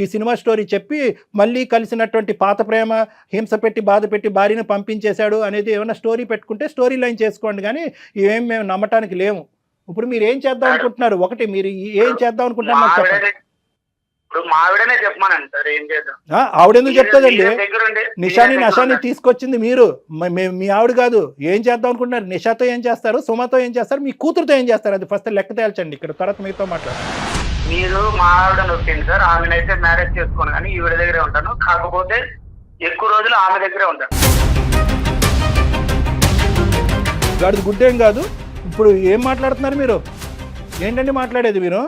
ఈ సినిమా స్టోరీ చెప్పి మళ్ళీ కలిసినటువంటి పాత ప్రేమ హింస పెట్టి బాధ పెట్టి భార్యను పంపించేశాడు అనేది ఏమైనా స్టోరీ పెట్టుకుంటే స్టోరీ లైన్ చేసుకోండి, కానీ ఇవేం మేము నమ్మటానికి లేము. ఇప్పుడు మీరు ఏం చేద్దాం అనుకుంటున్నారు? ఒకటి మీరు ఏం చేద్దాం అనుకుంటున్నారు చెప్పండి. ఆవిడనే చెప్పమానండి సార్, ఏం చేద్దాం? ఆవిడెందుకు చెప్తుందండి? నిషాని తీసుకొచ్చింది మీరు, మీ ఆవిడ కాదు. ఏం చేద్దాం అనుకుంటున్నారు? నిషాతో ఏం చేస్తారు, సుమతో ఏం చేస్తారు, మీ కూతురుతో ఏం చేస్తారు? అది ఫస్ట్ లెక్క తేల్చండి. ఇక్కడ తర్వాత మీతో మాట్లాడు. మీరు మా ఆవిడ నొప్పింది సార్, ఆమెనైతే మ్యారేజ్ చేసుకోను కానీ ఈవిడ దగ్గరే ఉంటాను. కాకపోతే ఎక్కువ రోజులు ఆమె దగ్గరే ఉంటాను. గాడిది గుడ్డేం కాదు. ఇప్పుడు ఏం మాట్లాడుతున్నారు మీరు? ఏంటండి మాట్లాడేది మీరు?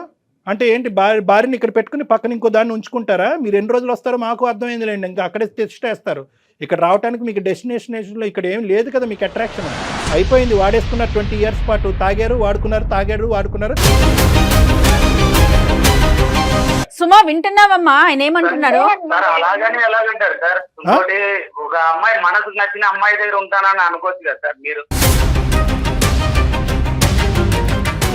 అంటే ఏంటి, భార్యని ఇక్కడ పెట్టుకుని పక్కన ఇంకో దాన్ని ఉంచుకుంటారా? మీరు ఎన్ని రోజులు వస్తారో మాకు అర్థమైందిలేండి. ఇంకా అక్కడే తెచ్చేస్తారు. ఇక్కడ రావడానికి మీకు డెస్టినేషన్లో ఇక్కడ ఏం లేదు కదా మీకు అట్రాక్షన్. అయిపోయింది, వాడేసుకున్నారు 20 years పాటు. తాగారు, వాడుకున్నారు, తాగారు, వాడుకున్నారు. సుమా వింటున్నావమ్మా ఆయన ఏమంటున్నారు? అలాగని ఎలాగంటారు సార్? ఇంకోటి, ఒక అమ్మాయి మనసుకు నచ్చిన అమ్మాయి దగ్గర ఉంటానని అనుకోవచ్చు కదా సార్ మీరు.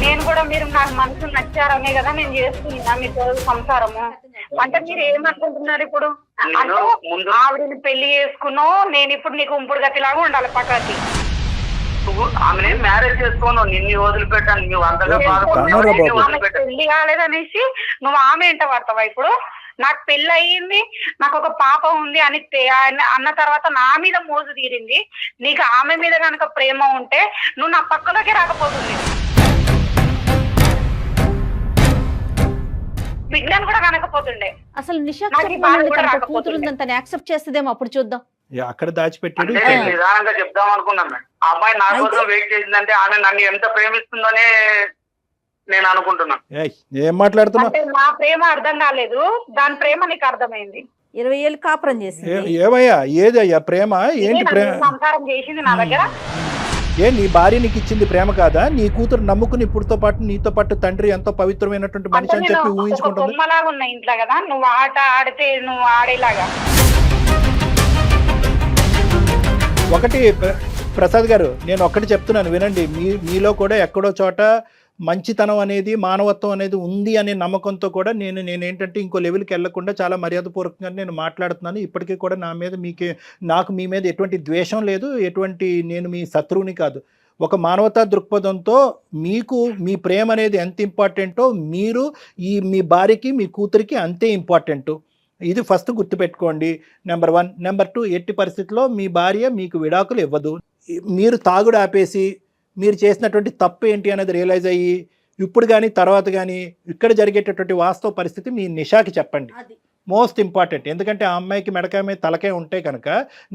నేను కూడా మీరు నాకు మనసు నచ్చారనే కదా నేను చేస్తున్నా మీతో సంసారము. అంటే మీరు ఏమనుకుంటున్నారు ఇప్పుడు? అంటే ఆవిడని పెళ్లి చేసుకున్నావు, నేను ఇప్పుడు నీకు ఉంపుడు గతిలాగా ఉండాలి పక్కకి. ఆమె మ్యారేజ్ చేసుకోను, నిన్ను వదిలిపెట్టాను. నువ్వు అంతగా పెళ్లి కాలేదనేసి నువ్వు ఆమె ఎంట పడతావా? ఇప్పుడు నాకు పెళ్లి అయ్యింది, నాకు ఒక పాప ఉంది అని అన్న తర్వాత నా మీద మోజు తీరింది. నీకు ఆమె మీద కనుక ప్రేమ ఉంటే నువ్వు నా పక్కలోకి రాకపోతుంది. బిడ్డను కూడా కనకపోతుండే. అసలు నిషా కూతురుందని తను యాక్సెప్ట్ చేస్తుందేమో, అప్పుడు చూద్దాం. అక్కడ దాచిపెట్టాడు. నిదానంగా చెప్దాం అనుకున్నాను. ఆ అమ్మాయి నా కోసం వెయిట్ చేసిందంటే ఆమె నన్ను ఎంత ప్రేమిస్తుందనే నేను అనుకుంటున్నాను. ఏం మాట్లాడుతున్నా? నా ప్రేమ అర్థం కాలేదు, దాని ప్రేమ నీకు అర్థమైంది. 20 ఏళ్ళు కాపురం చేసింది. ఏమయ్యా, ఏదయ్యా ప్రేమ? ఏంటి ప్రేమ? సంసారం చేసింది నా దగ్గర. ఏ నీ భార్య నీకు ఇచ్చింది ప్రేమ కాదా? నీ కూతురు నమ్ముకుని ఇప్పుడుతో పాటు నీతో పాటు తండ్రి ఎంతో పవిత్రమైనటువంటి మనిషి అని చెప్పి ఊహించుకుంటుంది. బొమ్మలాగా ఉన్నా ఇంట్లో కదా, నువ్వు ఆట ఆడితే నువ్వు ఆడేలాగా. ఒకటి ప్రసాద్ గారు, నేను ఒక్కటి చెప్తున్నాను వినండి. మీలో కూడా ఎక్కడో చోట మంచితనం అనేది, మానవత్వం అనేది ఉంది అనే నమ్మకంతో కూడా నేనేంటంటే ఇంకో లెవెల్కి వెళ్లకుండా చాలా మర్యాదపూర్వకంగా నేను మాట్లాడుతున్నాను. ఇప్పటికీ కూడా నాకు మీ మీద ఎటువంటి ద్వేషం లేదు, నేను మీ శత్రువుని కాదు. ఒక మానవతా దృక్పథంతో మీకు మీ ప్రేమ అనేది ఎంత ఇంపార్టెంటో మీరు మీ భార్యకి మీ కూతురికి అంతే ఇంపార్టెంట్. ఇది ఫస్ట్ గుర్తుపెట్టుకోండి. నెంబర్ 1. నెంబర్ 2, ఎట్టి పరిస్థితుల్లో మీ భార్య మీకు విడాకులు ఇవ్వదు. మీరు తాగుడు ఆపేసి మీరు చేసినటువంటి తప్పు ఏంటి అనేది రియలైజ్ అయ్యి ఇప్పుడు కానీ తర్వాత కానీ ఇక్కడ జరిగేటటువంటి వాస్తవ పరిస్థితి మీ నిషాకి చెప్పండి. Most important. ఎందుకంటే ఆ అమ్మాయికి మెడకాయ మీద తలకే ఉంటే కనుక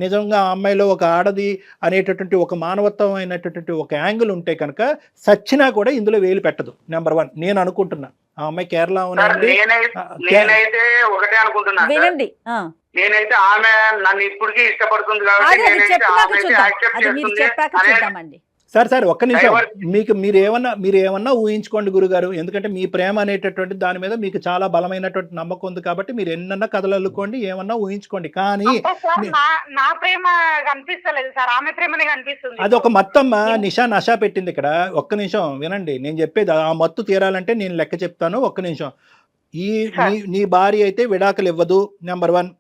నిజంగా ఆ అమ్మాయిలో ఒక ఆడది అనేటటువంటి ఒక మానవత్వం అయినటువంటి ఒక యాంగిల్ ఉంటే కనుక సచ్చినా కూడా ఇందులో వేలు పెట్టదు. నెంబర్ 1 నేను అనుకుంటున్నా. ఆ అమ్మాయి కేరళ నేనైతే ఒకటే అనుకుంటున్నా. వినండి, నేనైతే ఆమె నన్ను ఇప్పటికీ ఇష్టపడుతుంది కాబట్టి సార్ ఒక్క నిమిషం. మీరు ఏమన్నా ఊహించుకోండి గురుగారు. ఎందుకంటే మీ ప్రేమ అనేటటువంటి దాని మీద మీకు చాలా బలమైనటువంటి నమ్మకం ఉంది కాబట్టి మీరు ఎన్నన్నా కథలు అల్లుకోండి, ఏమన్నా ఊహించుకోండి. కానీ నా ప్రేమ కనిపిస్తలేదు సార్, ఆమె ప్రేమనే కనిపిస్తుంది. అది ఒక మత్తమ్మ నషా పెట్టింది ఇక్కడ. ఒక్క నిమిషం వినండి, నేను చెప్పేది. ఆ మత్తు తీరాలంటే నేను లెక్క చెప్తాను. ఒక్క నిమిషం. నీ భార్య అయితే విడాకులు ఇవ్వదు. నెంబర్ 1.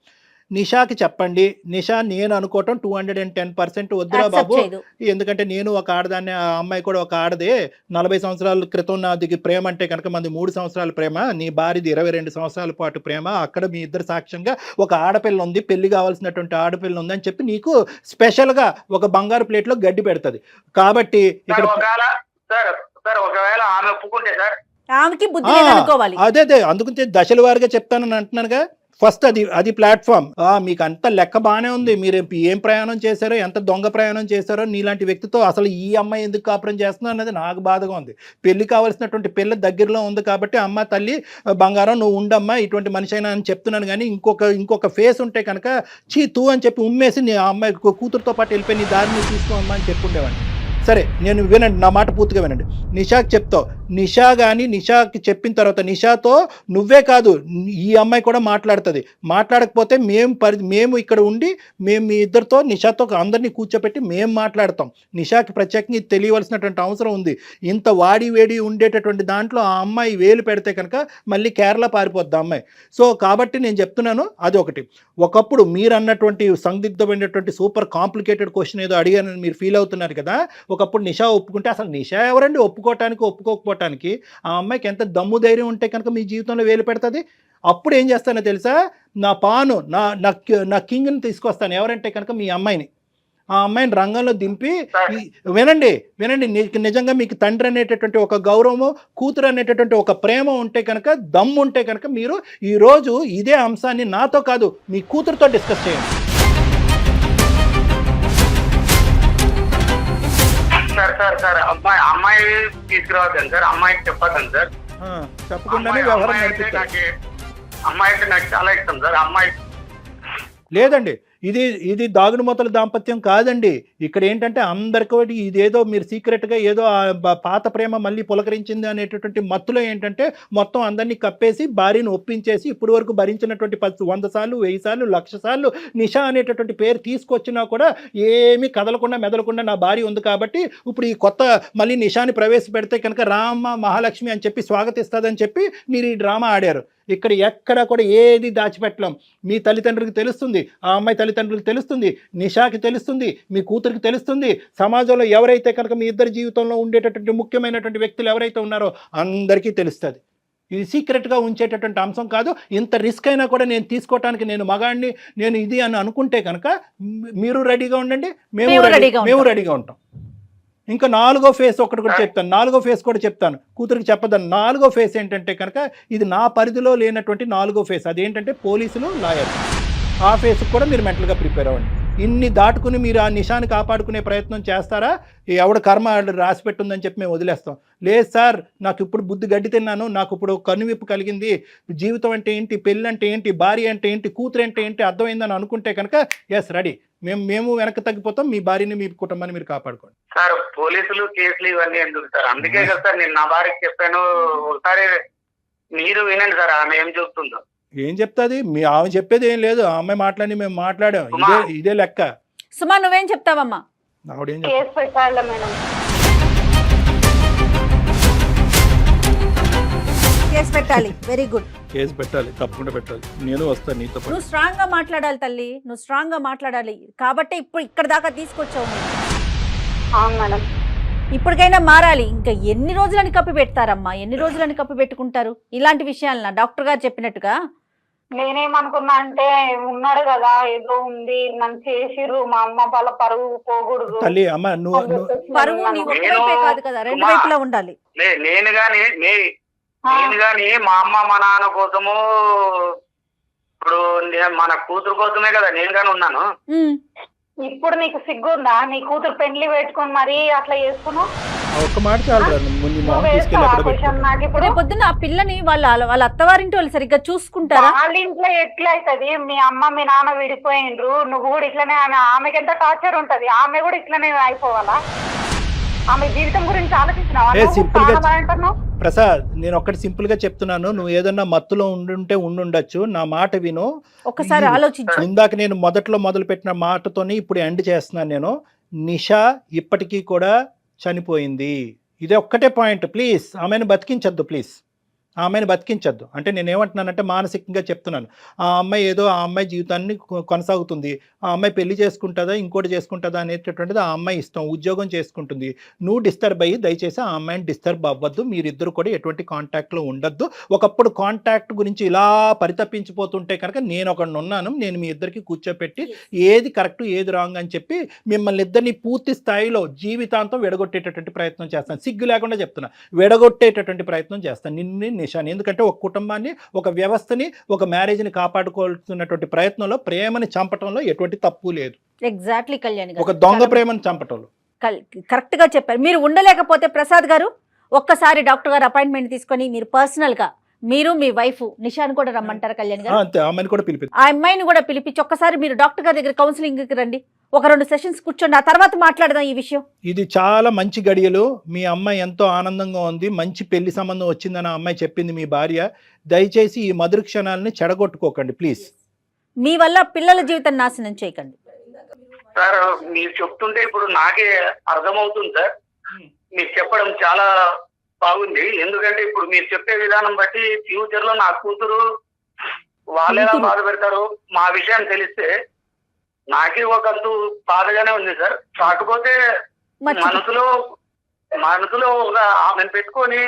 నిషాకి చెప్పండి. నిషా నేను అనుకోవటం 210% వద్దురా Accept బాబు, చేయదు. ఎందుకంటే నేను ఒక ఆడదాన్ని, ఆ అమ్మాయి కూడా ఒక ఆడదే. 40 సంవత్సరాల క్రితం నాది ప్రేమ అంటే కనుక మంది 3 సంవత్సరాల ప్రేమ, నీ భార్యది 22 సంవత్సరాల పాటు ప్రేమ. అక్కడ మీ ఇద్దరు సాక్ష్యంగా ఒక ఆడపిల్ల ఉంది, పెళ్లి కావాల్సినటువంటి ఆడపిల్ల ఉంది అని చెప్పి నీకు స్పెషల్గా ఒక బంగారు ప్లేట్లో గడ్డి పెడుతుంది. కాబట్టి ఇక్కడ సార్ ఒకవేళ ఆమె ఒప్పుకుంటే సార్, ఆమెకి బుద్ధి లేదనుకోవాలి. అదే అందుకని దశల వారిగా చెప్తానని అంటున్నానుగా. ఫస్ట్ అది ప్లాట్ఫామ్. మీకు అంత లెక్క బాగానే ఉంది, మీరు ఏం ప్రయాణం చేశారో, ఎంత దొంగ ప్రయాణం చేశారో, నీలాంటి వ్యక్తితో అసలు ఈ అమ్మాయి ఎందుకు కాపురం చేస్తున్నా అనేది నాకు బాధగా ఉంది. పెళ్లి కావాల్సినటువంటి పిల్ల దగ్గరలో ఉంది కాబట్టి అమ్మ తల్లి బంగారం నువ్వు ఉండమ్మా ఇటువంటి మనిషి అయినా అని చెప్తున్నాను. కానీ ఇంకొక ఫేస్ ఉంటే కనుక తూ అని చెప్పి ఉమ్మేసి నీ అమ్మాయి కూతురుతో పాటు వెళ్ళిపోయి నీ దారిని తీసుకోమ్మా అని చెప్పుండేవాడిని. సరే, నేను వినండి, నా మాట పూర్తిగా వినండి. నిషాకి చెప్తావు. నిషా కానీ నిషాకి చెప్పిన తర్వాత నిషాతో నువ్వే కాదు ఈ అమ్మాయి కూడా మాట్లాడుతుంది. మాట్లాడకపోతే మేము ఇక్కడ ఉండి మేము మీ ఇద్దరితో నిషాతో అందరినీ కూర్చోపెట్టి మేము మాట్లాడతాం. నిషాకి ప్రత్యేకంగా ఇది తెలియవలసినటువంటి అవసరం ఉంది. ఇంత వాడి వేడి ఉండేటటువంటి దాంట్లో ఆ అమ్మాయి వేలు పెడితే కనుక మళ్ళీ కేరళ పారిపోద్ది ఆ అమ్మాయి. సో కాబట్టి నేను చెప్తున్నాను, అది ఒకటి. ఒకప్పుడు మీరు అన్నటువంటి సందిగ్ధమైనటువంటి సూపర్ కాంప్లికేటెడ్ క్వశ్చన్ ఏదో అడిగానని మీరు ఫీల్ అవుతున్నారు కదా. ఒకప్పుడు నిషా ఒప్పుకుంటే, అసలు నిషా ఎవరండి ఒప్పుకోవటానికి ఒప్పుకోకపోవటానికి? ఆ అమ్మాయికి ఎంత దమ్ము ధైర్యం ఉంటే కనుక మీ జీవితంలో వేలు పెడుతుంది. అప్పుడు ఏం చేస్తానో తెలుసా, నా పాను నా కింగ్ని తీసుకొస్తాను. ఎవరంటే కనుక మీ అమ్మాయిని, ఆ అమ్మాయిని రంగంలో దింపి, వినండి నిజంగా మీకు తండ్రి అనేటటువంటి ఒక గౌరవము, కూతురు అనేటటువంటి ఒక ప్రేమ ఉంటే కనుక, దమ్ము ఉంటే కనుక మీరు ఈరోజు ఇదే అంశాన్ని నాతో కాదు మీ కూతురుతో డిస్కస్ చేయండి. సార్ అమ్మాయి తీసుకురావద్దండి సార్, అమ్మాయికి చెప్పొద్దండి సార్. చెప్పకుండానే వ్యవహారం నడిపిస్తారు. అమ్మాయి అంటే నాకు చాలా ఇష్టం సార్. అమ్మాయి లేదండి, ఇది దాగుడు మూతల దాంపత్యం కాదండి. ఇక్కడ ఏంటంటే అందరికీ ఇదేదో మీరు సీక్రెట్గా ఏదో పాత ప్రేమ మళ్ళీ పులకరించింది అనేటటువంటి మత్తులో ఏంటంటే మొత్తం అందరినీ కప్పేసి భార్యను ఒప్పించేసి ఇప్పుడు వరకు భరించినటువంటి 100 సార్లు 1000 సార్లు 1,00,000 సార్లు నిషా అనేటటువంటి పేరు తీసుకొచ్చినా కూడా ఏమీ కదలకుండా మెదలకుండా నా భార్య ఉంది కాబట్టి ఇప్పుడు ఈ కొత్త మళ్ళీ నిషాని ప్రవేశపెడితే కనుక రామ మహాలక్ష్మి అని చెప్పి స్వాగతిస్తుందని చెప్పి మీరు ఈ డ్రామా ఆడారు. ఇక్కడ ఎక్కడ కూడా ఏది దాచిపెట్టలేం. మీ తల్లిదండ్రులకు తెలుస్తుంది, ఆ అమ్మాయి తల్లిదండ్రులకు తెలుస్తుంది, నిషాకి తెలుస్తుంది, మీ కూతురికి తెలుస్తుంది. సమాజంలో ఎవరైతే కనుక మీ ఇద్దరి జీవితంలో ఉండేటటువంటి ముఖ్యమైనటువంటి వ్యక్తులు ఎవరైతే ఉన్నారో అందరికీ తెలుస్తుంది. ఇది సీక్రెట్గా ఉంచేటటువంటి అంశం కాదు. ఇంత రిస్క్ అయినా కూడా నేను తీసుకోవటానికి నేను మగాడిని, నేను ఇది అని అనుకుంటే కనుక మీరు రెడీగా ఉండండి, మేము రెడీగా ఉంటాం. ఇంకా 4వ ఫేస్ ఒకటి కూడా చెప్తాను, 4వ ఫేస్ కూడా చెప్తాను, కూతురికి చెప్పదని. 4వ ఫేస్ ఏంటంటే కనుక ఇది నా పరిధిలో లేనటువంటి 4వ ఫేస్. అదేంటంటే పోలీసులు, లాయర్. ఆ ఫేస్కి కూడా మీరు మెంటల్గా ప్రిపేర్ అవ్వండి. ఇన్ని దాటుకుని మీరు ఆ నిషాని కాపాడుకునే ప్రయత్నం చేస్తారా? ఎవడ కర్మ రాసి పెట్టుందని చెప్పి మేము వదిలేస్తాం. లేదు సార్, నాకు ఇప్పుడు బుద్ధి గడ్డి తిన్నాను, నాకు ఇప్పుడు కనువిప్పు కలిగింది, జీవితం అంటే ఏంటి, పెళ్ళి అంటే ఏంటి, భార్య అంటే ఏంటి, కూతురు అంటే ఏంటి అర్థమైందని అనుకుంటే కనుక ఎస్ రెడీ, మేము వెనక్కి తగ్గిపోతాం. మీ భార్యని మీ కుటుంబాన్ని మీరు కాపాడుకోండి. సార్ పోలీసులు కేసులు ఇవన్నీ ఎందుకు సార్? అందుకే కదా సార్ నేను నా భార్యకి చెప్పాను. ఒకసారి మీరు వినండి సార్ ఆమె ఏం చెప్తుందో. ఏం చెప్తాది? ఆమె చెప్పేది ఏం లేదు. ఆ అమ్మాయి మాట్లాడి మేము మాట్లాడాం, ఇదే లెక్క. సుమా నువ్వేం చెప్తావమ్మా? ఆవిడేం కేసు పెట్టాలి మేడం. కేసు పెట్టాలి. Very good. కేసు పెట్టాలి, తప్పకుండా పెట్టాలి. నేను వస్తాను నీతో పాటు. నువ్వు స్ట్రాంగ్ గా మాట్లాడాలి తల్లి, నువ్వు స్ట్రాంగ్ గా మాట్లాడాలి కాబట్టి ఇప్పుడు ఇక్కడ దాకా తీసుకొచ్చావు. అవును మేడం. ఇప్పటికైనా మారాలి. ఇంకా ఎన్ని రోజులని కప్పి పెడతారమ్మా, ఎన్ని రోజులని కప్పి పెట్టుకుంటారు ఇలాంటి విషయాలన? డాక్టర్ గారు చెప్పినట్టుగా నేనేమనుకున్నా అంటే ఉన్నాడు కదా ఏదో ఉంది, నన్ను చేసిర్రు, మా అమ్మ వాళ్ళ పరువు పోకూడదు. తల్లి అమ్మ పరువు నీ ఒక్కవైపే కాదు కదా, రెండు వైపులా ఉండాలి. నేను గాని మా అమ్మ మా నాన్న కోసము, ఇప్పుడు మన కూతురు కోసమే కదా నేను గాని ఉన్నాను. ఇప్పుడు నీకు సిగ్గుందా? నీ కూతురు పెండ్లి పెట్టుకుని మరి అట్లా చేసుకున్నావు? ఒక్క మాట చాలు. పొద్దున్న ఆ పిల్లని వాళ్ళ అత్తవారింటి వాళ్ళు సరిగ్గా చూసుకుంటారా? వాళ్ళ ఇంట్లో ఎట్లా అవుతుంది? మీ అమ్మ మీ నాన్న విడిపోయిండ్రు, నువ్వు కూడా ఇట్లనే. ఆమెకి ఎంత టార్చర్ ఉంటది, ఆమె కూడా ఇట్లనే అయిపోవాలా? ఆమె జీవితం గురించి ఆలోచించినావా? ప్రసాద్, నేను ఒక్కటి సింపుల్ గా చెప్తున్నాను. నువ్వు ఏదన్నా మత్తులో ఉండుండొచ్చు, నా మాట విను ఒకసారి ఆలోచించు. ఇందాక నేను మొదలు పెట్టిన మాటతోని ఇప్పుడు ఎండ్ చేస్తున్నాను. నేను నిషా ఇప్పటికీ కూడా చనిపోయింది. ఇదే ఒక్కటే పాయింట్. ప్లీజ్ ఆమెను బతికించద్దు ప్లీజ్. ఆ అమ్మాయిని బతికించద్దు. అంటే నేను ఏమంటున్నానంటే మానసికంగా చెప్తున్నాను. ఆ అమ్మాయి జీవితాన్ని కొనసాగుతుంది. ఆ అమ్మాయి పెళ్లి చేసుకుంటుందా ఇంకోటి చేసుకుంటుందా అనేటటువంటిది ఆ అమ్మాయి ఇష్టం. ఉద్యోగం చేసుకుంటుంది. నువ్వు డిస్టర్బ్ అయ్యి దయచేసి ఆ అమ్మాయిని డిస్టర్బ్ అవ్వద్దు. మీరిద్దరు కూడా ఎటువంటి కాంటాక్ట్లో ఉండొద్దు. ఒకప్పుడు కాంటాక్ట్ గురించి ఇలా పరితపించిపోతుంటే కనుక నేను ఒకడిని ఉన్నాను. నేను మీ ఇద్దరికి కూర్చోపెట్టి ఏది కరెక్ట్ ఏది రాంగ్ అని చెప్పి మిమ్మల్ని ఇద్దరిని పూర్తి స్థాయిలో జీవితాంతం విడగొట్టేటటువంటి ప్రయత్నం చేస్తాను. సిగ్గు లేకుండా చెప్తున్నా, విడగొట్టేటటువంటి ప్రయత్నం చేస్తాను నిన్ను నిషాని. ఎందుకంటే ఒక కుటుంబాన్ని, ఒక వ్యవస్థని, ఒక మ్యారేజ్ని కాపాడుకోవాల్సినటువంటి ప్రయత్నంలో ప్రేమని చంపటంలో ఎటువంటి తప్పు లేదు. ఎగ్జాక్ట్లీ కళ్యాణ్ గారు, ఒక దొంగ ప్రేమను చంపటంలో కరెక్ట్ గా చెప్పారు. మీరు ఉండలేకపోతే ప్రసాద్ గారు ఒక్కసారి డాక్టర్ గారు అపాయింట్మెంట్ తీసుకొని మీరు పర్సనల్ గా మీరు మీ వైఫ్ నిషాని కూడా రమ్మంటారు కళ్యాణ్ గారు. అంతే, అమ్మాయిని కూడా పిలిపి ఆ అమ్మాయిని కూడా పిలిపించి ఒక్కసారి మీరు డాక్టర్ గారి దగ్గర కౌన్సిలింగ్ కి రండి. ఒక 2 సెషన్స్ కూర్చోండి, ఆ తర్వాత మాట్లాడదాం ఈ విషయం. ఇది చాలా మంచి గడియలు. మీ అమ్మాయి ఎంతో ఆనందంగా ఉంది. మంచి పెళ్లి సంబంధం వచ్చిందని ఆ అమ్మాయి చెప్పింది మీ భార్య. దయచేసి ఈ మధుర క్షణాలని చెడగొట్టుకోకండి ప్లీజ్. మీ వల్ల పిల్లల జీవితం నాశనం చేయకండి సార్. మీరు చెప్తుంటే ఇప్పుడు నాకే అర్థమవుతుంది సార్. మీరు చెప్పడం చాలా బాగుంది. ఎందుకంటే ఇప్పుడు మీరు చెప్పే విధానం బట్టి ఫ్యూచర్ లో నా కూతురు వాళ్ళు ఎలా బాధ పెడతారు మా విషయం తెలిస్తే నాకే ఒకంతు బాధగానే ఉంది సార్. కాకపోతే మనసులో ఒక ఆమెను పెట్టుకొని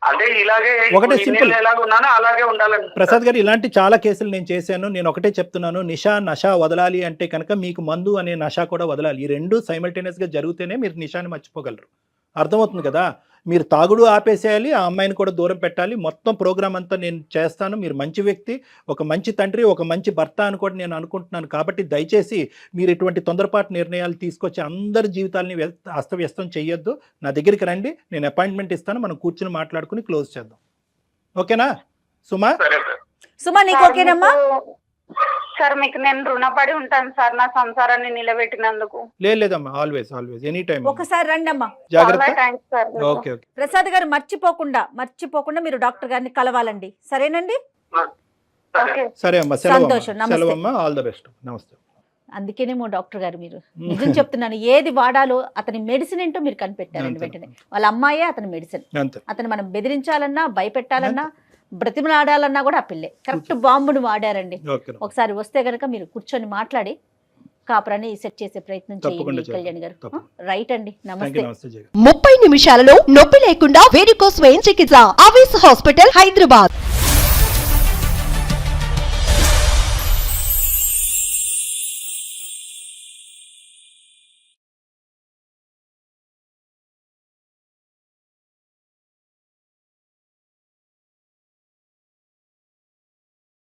అంటే ఇలాగే ఒకటే సింపుల్, ఎలాగ ఉన్నానో అలాగే ఉండాలని. ప్రసాద్ గారు ఇలాంటి చాలా కేసులు నేను చేశాను. నేను ఒకటే చెప్తున్నాను, నష వదలాలి అంటే కనుక మీకు మందు అనే నష కూడా వదలాలి. ఈ రెండు సైమల్టేనియస్ గా జరిగితేనే మీరు నిషాని మర్చిపోగలరు. అర్థమవుతుంది కదా? మీరు తాగుడు ఆపేసేయాలి, ఆ అమ్మాయిని కూడా దూరం పెట్టాలి. మొత్తం ప్రోగ్రామ్ అంతా నేను చేస్తాను. మీరు మంచి వ్యక్తి, ఒక మంచి తండ్రి, ఒక మంచి భర్త అని కూడా నేను అనుకుంటున్నాను. కాబట్టి దయచేసి మీరు ఇటువంటి తొందరపాటు నిర్ణయాలు తీసుకొచ్చి అందరి జీవితాలని అస్తవ్యస్తం చేయొద్దు. నా దగ్గరికి రండి, నేను అపాయింట్మెంట్ ఇస్తాను. మనం కూర్చుని మాట్లాడుకుని క్లోజ్ చేద్దాం. ఓకేనా సుమా? సుమా నీకు ఓకేనమ్మా? సార్ మీకు నేను రుణపడి ఉంటాను సార్ నా సంసారాన్ని నిలబెట్టినందుకు. లేదమ్మా, ఆల్వేస్ ఎనీ టైం. ఒకసారి రండి అమ్మా. జాగ్రత్త. Thanks sir. ఓకే. ప్రసాద్ గారు మర్చిపోకుండా మీరు డాక్టర్ గారిని కలవాలండి. సరేనండి? సరే అమ్మా, సంతోషం. సెలవు అమ్మా. All the best. నమస్తే. అందుకేనేమో డాక్టర్ గారు మీరు నిజం చెప్తున్నాను, ఏది వాడాలో అతని మెడిసిన్ ఏంటో మీరు కనిపెట్టారండి వెంటనే. వాళ్ళ అమ్మాయే అతని మెడిసిన్. అతను మనం బెదిరించాలన్నా, భయపెట్టాలన్నా, బ్రతిమలాడాలన్నా కూడా ఆ పిల్లే కరెక్ట్ బాంబును వాడారండి. ఒకసారి వస్తే గనక మీరు కూర్చొని మాట్లాడి కాపురాన్ని సెట్ చేసే ప్రయత్నం చేయండి కళ్యాణ్ గారు. రైట్ అండి, నమస్తే. 30 నిమిషాలలో నొప్పి లేకుండా వేడికోస్ వెయిన్ చికిత్స. ఆవేశ హాస్పిటల్, హైదరాబాద్.